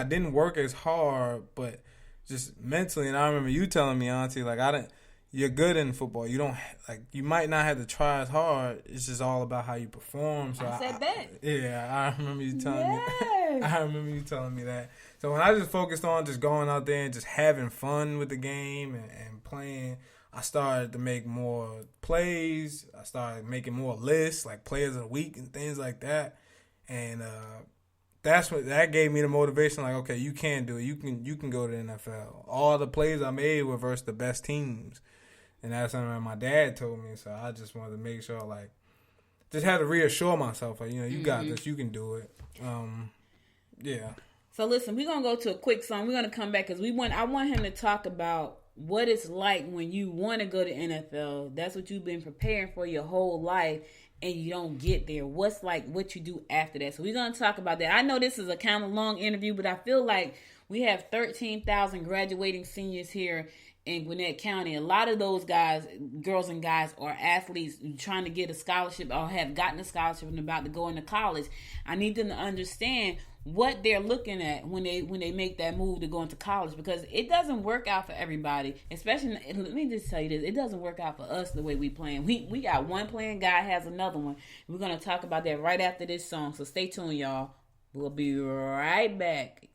didn't work as hard, but just mentally. And I remember you telling me, Auntie, like, you're good in football. You don't, like, you might not have to try as hard. It's just all about how you perform. So I said that. Yeah, I remember you telling me. I remember you telling me that. So when I just focused on just going out there and just having fun with the game and playing, I started to make more plays. I started making more lists, like players of the week and things like that. And that gave me the motivation. Like, okay, you can do it. You can go to the NFL. All the plays I made were versus the best teams. And that's something that my dad told me, so I just wanted to make sure, like, just had to reassure myself, like, you got this, you can do it. Yeah. So listen, we're gonna go to a quick song. We're gonna come back because I want him to talk about what it's like when you want to go to NFL. That's what you've been preparing for your whole life, and you don't get there. What's like what you do after that? So we're gonna talk about that. I know this is a kind of long interview, but I feel like we have 13,000 graduating seniors here in Gwinnett County. A lot of those guys, girls and guys, are athletes trying to get a scholarship or have gotten a scholarship and about to go into college. I need them to understand what they're looking at when they make that move to go into college, because it doesn't work out for everybody. Especially, let me just tell you this, it doesn't work out for us the way we playing. We got one playing guy has another one. We're going to talk about that right after this song, so stay tuned, y'all. We'll be right back.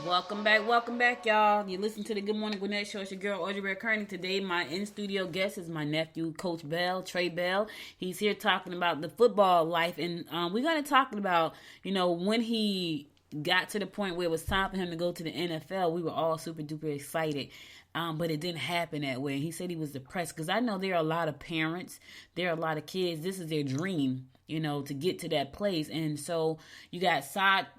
Welcome back, y'all. You listen to the Good Morning Gwinnett Show. It's your girl, Audrey Bell Kearney. Today, my in-studio guest is my nephew, Coach Bell, Trey Bell. He's here talking about the football life, and we're going to talk about, when he got to the point where it was time for him to go to the NFL. We were all super duper excited, but it didn't happen that way. He said he was depressed because I know there are a lot of parents, there are a lot of kids. This is their dream, to get to that place. And so you got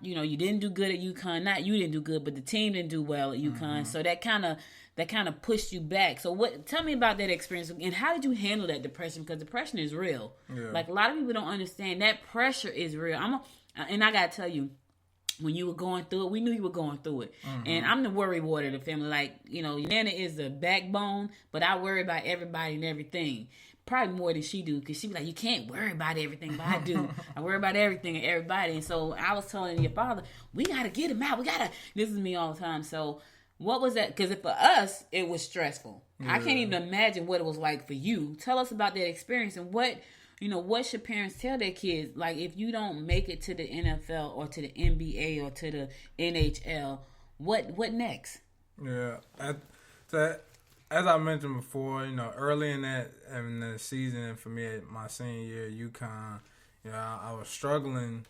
you didn't do good at UConn. Not you didn't do good, but the team didn't do well at UConn. Mm-hmm. So that kind of pushed you back. So tell me about that experience and how did you handle that depression? Because depression is real. Yeah. Like a lot of people don't understand that pressure is real. And I gotta tell you, when you were going through it, we knew you were going through it. Mm-hmm. And I'm the worry ward of the family. Like, Nana is the backbone, but I worry about everybody and everything. Probably more than she do, because she be like, you can't worry about everything, but I do. I worry about everything and everybody. And so I was telling your father, we got to get him out. This is me all the time. So what was that? Because for us, it was stressful. Yeah. I can't even imagine what it was like for you. Tell us about that experience and what should parents tell their kids? Like, if you don't make it to the NFL or to the NBA or to the NHL, what next? Yeah. As I mentioned before, early in the season, for me, my senior year at UConn, I was struggling,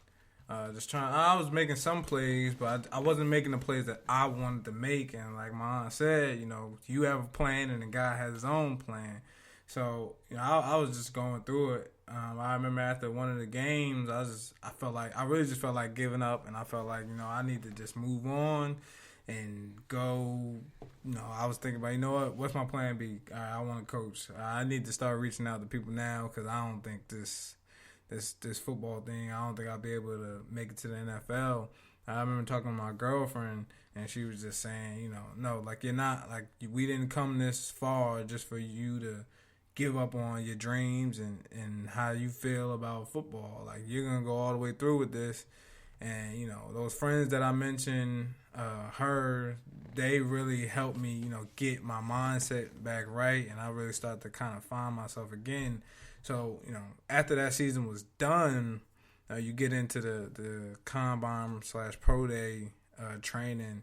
I was making some plays, but I wasn't making the plays that I wanted to make. And like my aunt said, you have a plan and the guy has his own plan. So, I was just going through it. I remember after one of the games, I really just felt like giving up, and I felt like, I need to just move on and go. I was thinking about, what's my plan B? All right, I want to coach. I need to start reaching out to people now because I don't think this football thing, I don't think I'll be able to make it to the NFL. I remember talking to my girlfriend, and she was just saying, no, like, you're not, like, we didn't come this far just for you to give up on your dreams and how you feel about football. Like, you're going to go all the way through with this. And, those friends that I mentioned, they really helped me, get my mindset back right. And I really started to kind of find myself again. So, after that season was done, you get into the combine / pro day training.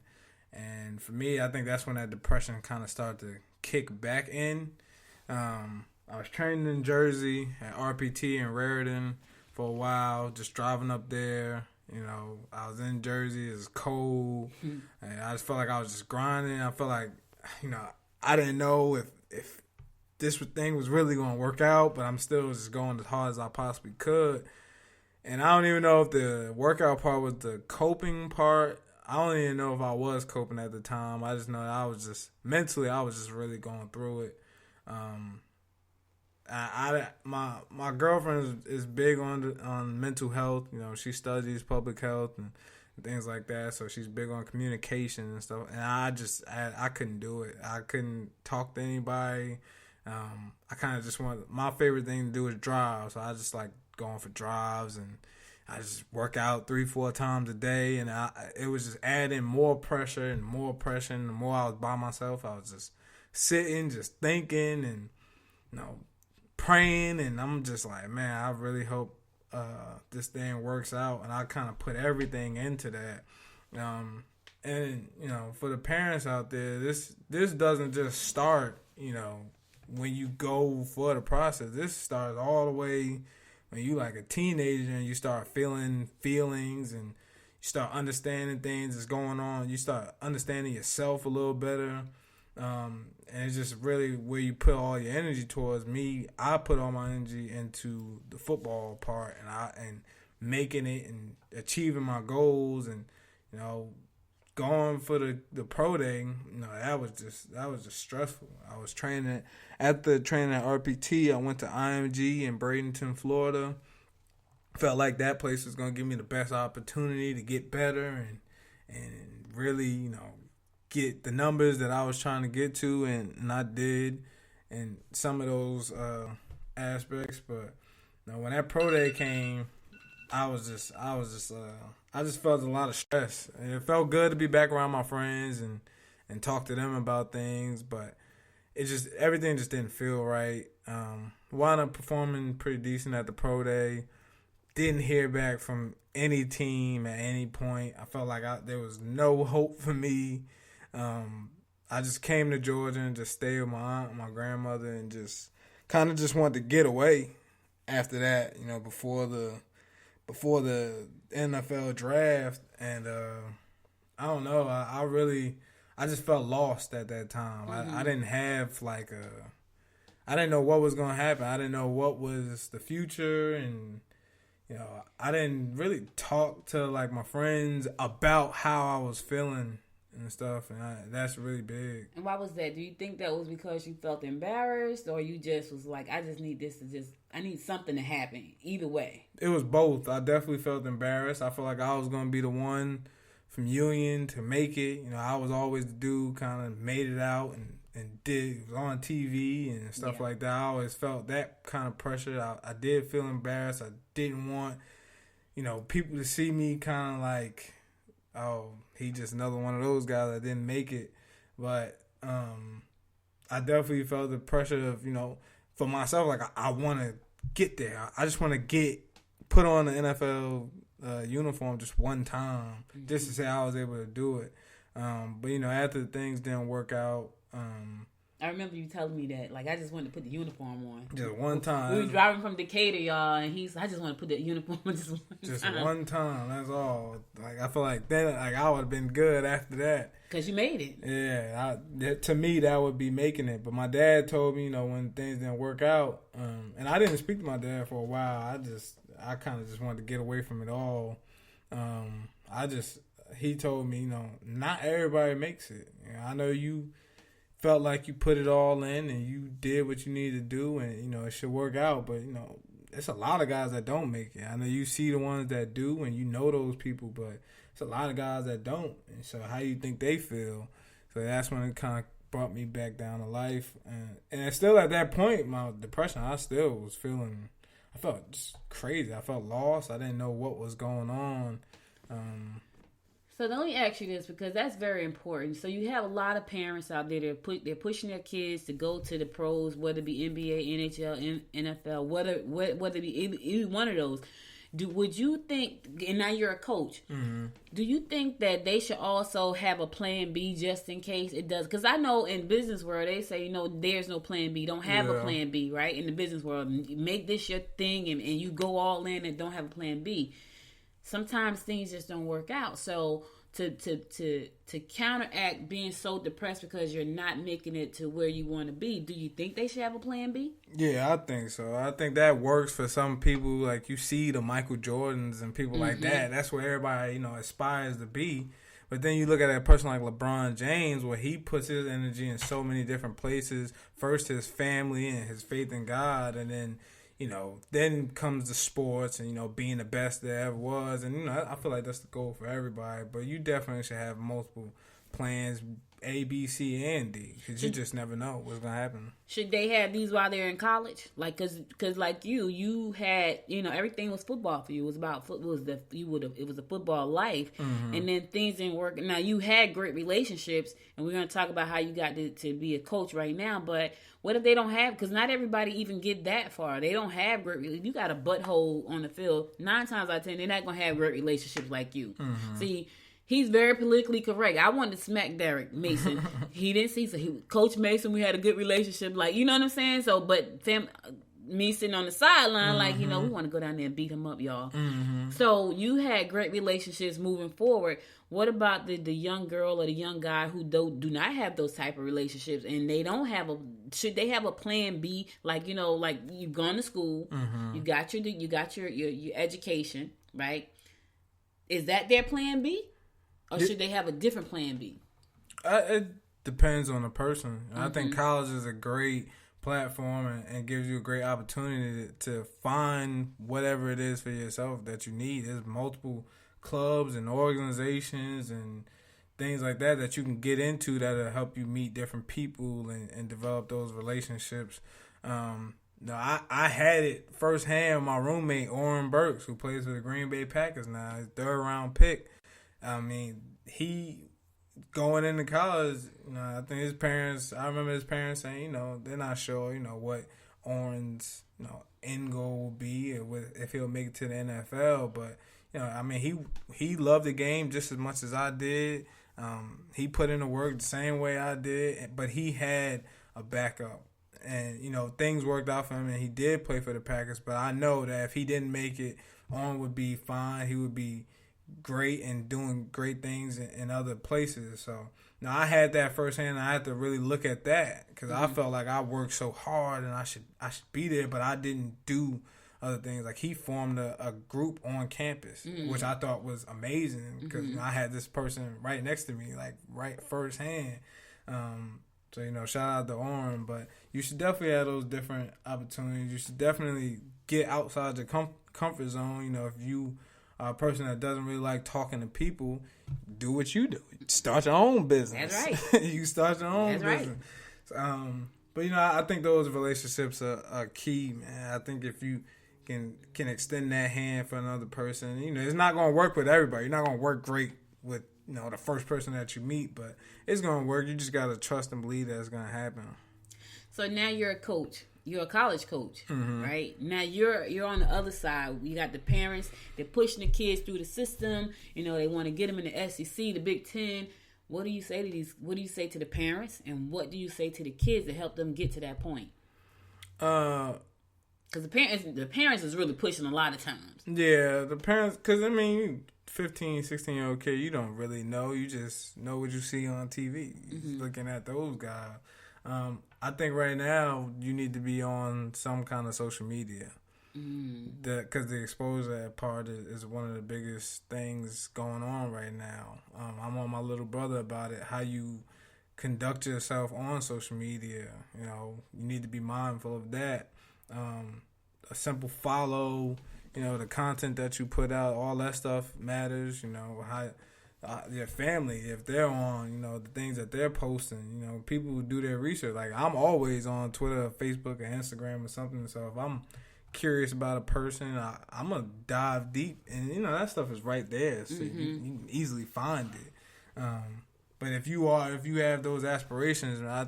And for me, I think that's when that depression kind of started to kick back in. I was training in Jersey at RPT in Raritan for a while, just driving up there. I was in Jersey. It was cold. Mm-hmm. And I just felt like I was just grinding. I felt like, I didn't know if this thing was really going to work out, but I'm still just going as hard as I possibly could. And I don't even know if the workout part was the coping part. I don't even know if I was coping at the time. I just know that I was just mentally, I was just really going through it. My girlfriend is big on mental health. She studies public health and things like that. So she's big on communication and stuff. And I couldn't do it. I couldn't talk to anybody. I kind of just my favorite thing to do is drive. So I just like going for drives, and I just work out 3-4 times a day. And it was just adding more pressure and more pressure. And the more I was by myself, I was just sitting, just thinking and, praying. And I'm just like, man, I really hope this thing works out. And I kind of put everything into that. And, for the parents out there, this doesn't just start, when you go for the process. This starts all the way when you like a teenager and you start feeling feelings and you start understanding things that's going on. You start understanding yourself a little better. And it's just really where you put all your energy towards. Me, I put all my energy into the football part and making it and achieving my goals and, going for the pro day, that was just stressful. I was training at RPT. I went to IMG in Bradenton, Florida. Felt like that place was gonna give me the best opportunity to get better and really, get the numbers that I was trying to get to, and I did, and some of those aspects. But when that pro day came, I just felt a lot of stress. And it felt good to be back around my friends and talk to them about things, but everything just didn't feel right. Wound up performing pretty decent at the pro day. didn't hear back from any team at any point. I felt like there was no hope for me. I just came to Georgia and just stayed with my aunt and my grandmother and just kind of just wanted to get away after that, you know, before the NFL draft. And I don't know, I just felt lost at that time. I didn't have I didn't know what was going to happen. I didn't know what was the future, and you know, I didn't really talk to like my friends about how I was feeling and stuff, and that's really big. And why was that? Do you think that was because you felt embarrassed, or you just was like, I need something to happen? Either way. It was both. I definitely felt embarrassed. I felt like I was going to be the one from Union to make it. You know, I was always the dude kind of made it out and was on TV and stuff like that. I always felt that kind of pressure. I did feel embarrassed. I didn't want, you know, people to see me kind of like, oh, he just another one of those guys that didn't make it. But I definitely felt the pressure of, you know, for myself, like I want to get there. I just want to get put on the NFL uniform just one time, just to say I was able to do it. But, you know, after things didn't work out, I remember you telling me that. Like, I just wanted to put the uniform on. Just one time. We were driving from Decatur, y'all, and I just want to put the uniform on just one time. That's all. Like, I feel like then, like, I would have been good after that. Because you made it. Yeah. To me, that would be making it. But my dad told me, you know, when things didn't work out, and I didn't speak to my dad for a while. I kind of just wanted to get away from it all. He told me, you know, not everybody makes it. You know, I know you felt like you put it all in and you did what you needed to do, and you know it should work out. But you know, there's a lot of guys that don't make it. I know you see the ones that do, and you know those people, but it's a lot of guys that don't. And so, how you think they feel? So that's when it kind of brought me back down to life. And still at that point, my depression, I still was feeling. I felt just crazy. I felt lost. I didn't know what was going on. So let me ask you this, because that's very important. So you have a lot of parents out there that they're pushing their kids to go to the pros, whether it be NBA, NHL, NFL, whether it be either one of those. Would you think, and now you're a coach, do you think that they should also have a plan B just in case it does? Because I know in business world, they say, you know, there's no plan B. Don't have a plan B, right? In the business world, make this your thing and you go all in and don't have a plan B. Sometimes things just don't work out. So to counteract being so depressed because you're not making it to where you want to be, do you think they should have a plan B? Yeah, I think so. I think that works for some people. Like, you see the Michael Jordans and people like that. That's where everybody, you know, aspires to be. But then you look at a person like LeBron James, where he puts his energy in so many different places. First, his family and his faith in God, and then, you know, then comes the sports and, you know, being the best there ever was. And, you know, I feel like that's the goal for everybody. But you definitely should have multiple plans, A, B, C, and D, because you just never know what's going to happen. Should they have these while they're in college? Like, cause like you had, you know, everything was football for you. It was about football. It was a football life. And then things didn't work. Now, you had great relationships, and we're going to talk about how you got to be a coach right now. But what if they don't have, because not everybody even get that far. They don't have great relationships. You got a butthole on the field. 9 times out of 10, they're not going to have great relationships like you. See, he's very politically correct. I wanted to smack Derek Mason. He didn't see, so Coach Mason, we had a good relationship. Like, you know what I'm saying? So, but me sitting on the sideline, like, you know, we want to go down there and beat him up, y'all. So you had great relationships moving forward. What about the young girl or the young guy who do not have those type of relationships, and they don't have should they have a plan B? Like, you know, like, you've gone to school, you got your education, right? Is that their plan B? Or should they have a different plan B? It depends on the person. I think college is a great platform and gives you a great opportunity to find whatever it is for yourself that you need. There's multiple clubs and organizations and things like that you can get into that'll help you meet different people and develop those relationships. I had it firsthand. My roommate, Oren Burks, who plays for the Green Bay Packers now, his 3rd round pick. I mean, he going into college, you know, I think I remember his parents saying, you know, they're not sure, you know, what Oren's end goal will be, if he'll make it to the NFL. But I mean, he loved the game just as much as I did. He put in the work the same way I did, but he had a backup. And, things worked out for him, and he did play for the Packers. But I know that if he didn't make it, Oren would be fine. He would be great and doing great things in other places. So, now I had that firsthand, and I had to really look at that because I felt like I worked so hard and I should be there, but I didn't do other things. Like, he formed a group on campus, which I thought was amazing because I had this person right next to me, like right firsthand. So, shout out to Oren, but you should definitely have those different opportunities. You should definitely get outside your comfort zone. If you are a person that doesn't really like talking to people, do what you do. Start your own business. That's right. You start your own business. Right. But, I think those relationships are key, man. I think if you can extend that hand for another person, it's not going to work with everybody. You're not going to work great with the first person that you meet, but it's going to work. You just got to trust and believe that it's going to happen. So now you're a coach. You're a college coach, right? Now you're on the other side. You got the parents. They're pushing the kids through the system. They want to get them in the SEC, the Big Ten. What do you say to these? What do you say to the parents, and what do you say to the kids to help them get to that point? Because the parents is really pushing a lot of times. Yeah, the parents. Because 15, 16-year-old kid, you don't really know. You just know what you see on TV. You're looking at those guys. I think right now you need to be on some kind of social media. Because the exposure part is one of the biggest things going on right now. I'm on my little brother about it, how you conduct yourself on social media. You need to be mindful of that. A simple follow, the content that you put out, all that stuff matters. How your family, if they're on, the things that they're posting, people who do their research. Like, I'm always on Twitter, Facebook, or Instagram or something. So if I'm curious about a person, I'm gonna dive deep, and that stuff is right there, so you can easily find it. But if you have those aspirations, I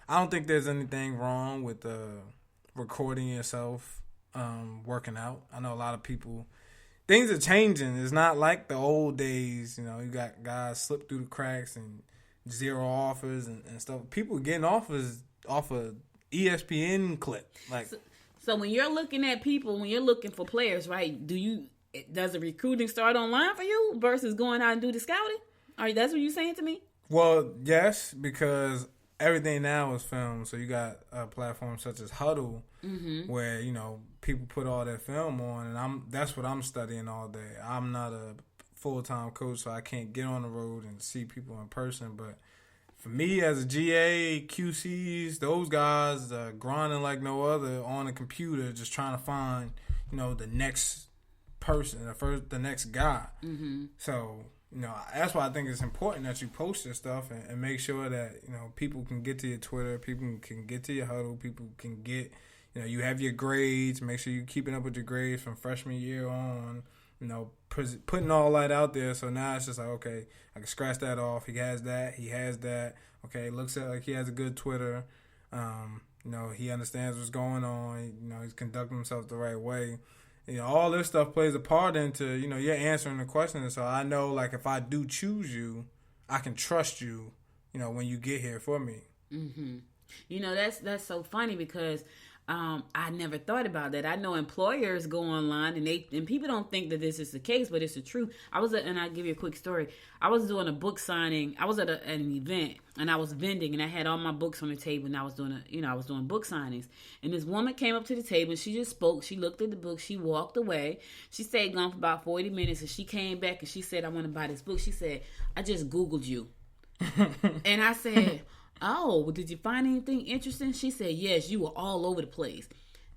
don't think there's anything wrong with recording yourself working out. I know a lot of people. Things are changing. It's not like the old days. You got guys slip through the cracks and zero offers and stuff. People getting offers off a ESPN clip. So when you're looking at people, when you're looking for players, right? Does the recruiting start online for you versus going out and do the scouting? That's what you're saying to me? Well, yes, because everything now is filmed. So you got a platform such as Huddle, where people put all their film on, and that's what I'm studying all day. I'm not a full-time coach, so I can't get on the road and see people in person. But for me, as a GA, QCs, those guys are grinding like no other on the computer, just trying to find the next person, the next guy. So that's why I think it's important that you post your stuff and make sure that people can get to your Twitter, people can get to your Huddle, people can get. You have your grades. Make sure you're keeping up with your grades from freshman year on. Putting all that out there. So now it's just like, okay, I can scratch that off. He has that. He has that. Okay, looks like he has a good Twitter. He understands what's going on. He's conducting himself the right way. All this stuff plays a part into, you're answering the questions. So I know, like, if I do choose you, I can trust you, when you get here for me. That's so funny because I never thought about that. I know employers go online and people don't think that this is the case, but it's the truth. And I'll give you a quick story. I was doing a book signing. I was at an event and I was vending and I had all my books on the table and I was doing book signings. And this woman came up to the table and she just spoke. She looked at the book. She walked away. She stayed gone for about 40 minutes and she came back and she said, I want to buy this book. She said, I just Googled you. And I said, oh, did you find anything interesting? She said, yes, you were all over the place.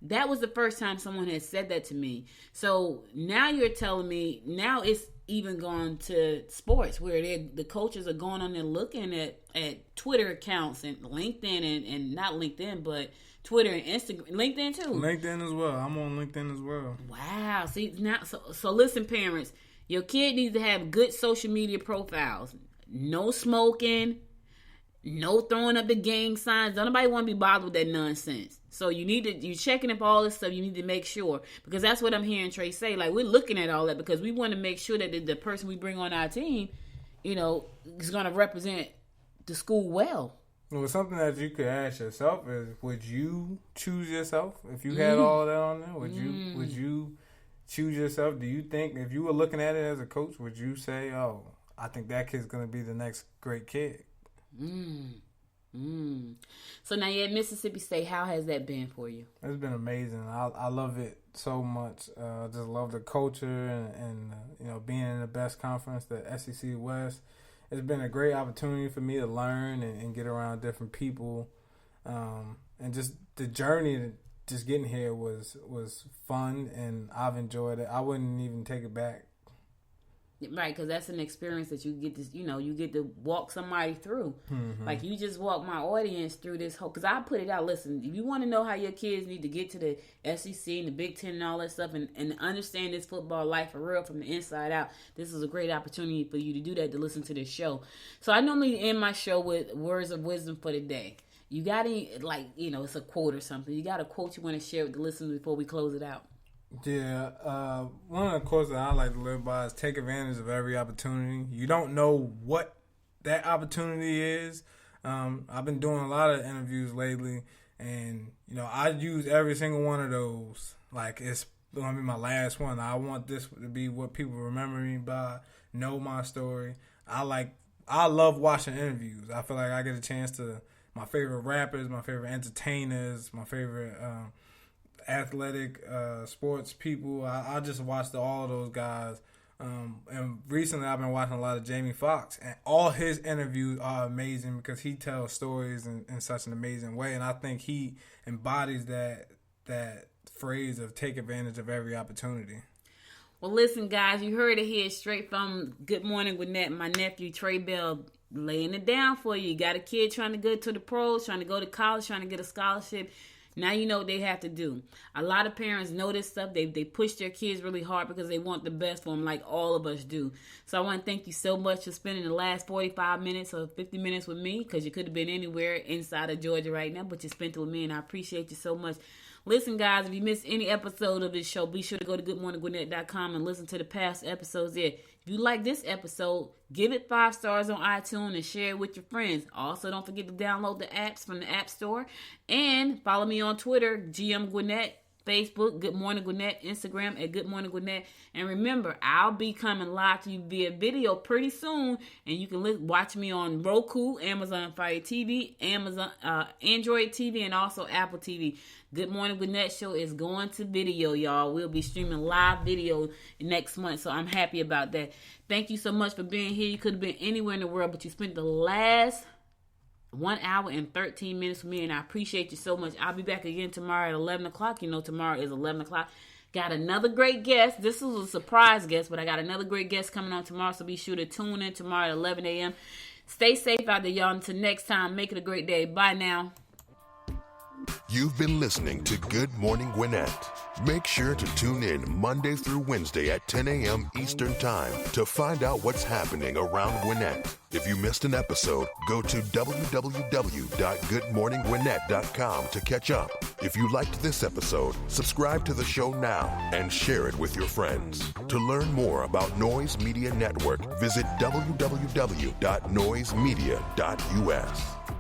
That was the first time someone had said that to me. So now you're telling me, now it's even gone to sports where the coaches are going on there looking at Twitter accounts and LinkedIn and not LinkedIn, but Twitter and Instagram. LinkedIn too. LinkedIn as well. I'm on LinkedIn as well. Wow. See, now, so listen, parents, your kid needs to have good social media profiles. No smoking. No throwing up the gang signs. Don't nobody want to be bothered with that nonsense. So you're checking up all this stuff. You need to make sure, because that's what I'm hearing Trey say. Like, we're looking at all that because we want to make sure that the person we bring on our team, is going to represent the school well. Well, something that you could ask yourself is, would you choose yourself if you had all of that on there? Would you choose yourself? Do you think, if you were looking at it as a coach, would you say, "Oh, I think that kid's going to be the next great kid"? So now you're at Mississippi State. How has that been for you? It's been amazing. I love it so much. I just love the culture and being in the best conference, the SEC West. It's been a great opportunity for me to learn and get around different people, and just the journey. Just getting here was fun, and I've enjoyed it. I wouldn't even take it back. Right, because that's an experience that you get to, you get to walk somebody through. Mm-hmm. Like, you just walk my audience through this whole, because I put it out, listen, if you want to know how your kids need to get to the SEC and the Big Ten and all that stuff and understand this football life for real from the inside out, this is a great opportunity for you to do that, to listen to this show. So I normally end my show with words of wisdom for the day. You got any, it's a quote or something. You got a quote you want to share with the listeners before we close it out? Yeah, one of the quotes that I like to live by is take advantage of every opportunity. You don't know what that opportunity is. I've been doing a lot of interviews lately, and, I use every single one of those. Like, it's going to be my last one. I want this to be what people remember me by, know my story. I love watching interviews. I feel like I get a chance to, my favorite rappers, my favorite entertainers, my favorite athletic sports people. I just watched all of those guys. And recently I've been watching a lot of Jamie Foxx, and all his interviews are amazing because he tells stories in such an amazing way. And I think he embodies that phrase of take advantage of every opportunity. Well, listen, guys, you heard it here straight from Good Morning Gwinnett. My nephew, Trey Bell, laying it down for you. You got a kid trying to go to the pros, trying to go to college, trying to get a scholarship. Now you know what they have to do. A lot of parents know this stuff. They push their kids really hard because they want the best for them, like all of us do. So I want to thank you so much for spending the last 45 minutes or 50 minutes with me, because you could have been anywhere inside of Georgia right now, but you spent it with me, and I appreciate you so much. Listen, guys, if you missed any episode of this show, be sure to go to goodmorninggwinnett.com and listen to the past episodes there. If you like this episode, give it 5 stars on iTunes and share it with your friends. Also, don't forget to download the apps from the App Store. And follow me on Twitter, GM Gwinnett, Facebook, Good Morning Gwinnett, Instagram at Good Morning Gwinnett. And remember, I'll be coming live to you via video pretty soon. And you can watch me on Roku, Amazon Fire TV, Android TV, and also Apple TV. Good Morning Gwinnett show is going to video, y'all. We'll be streaming live video next month, so I'm happy about that. Thank you so much for being here. You could have been anywhere in the world, but you spent the last 1 hour and 13 minutes with me, and I appreciate you so much. I'll be back again tomorrow at 11 o'clock. Tomorrow is 11 o'clock. Got another great guest. This is a surprise guest, but I got another great guest coming on tomorrow, so be sure to tune in tomorrow at 11 a.m. Stay safe out there, y'all. Until next time, make it a great day. Bye now. You've been listening to Good Morning Gwinnett. Make sure to tune in Monday through Wednesday at 10 a.m. Eastern Time to find out what's happening around Gwinnett. If you missed an episode, go to www.goodmorninggwinnett.com to catch up. If you liked this episode, subscribe to the show now and share it with your friends. To learn more about Noise Media Network, visit www.noisemedia.us.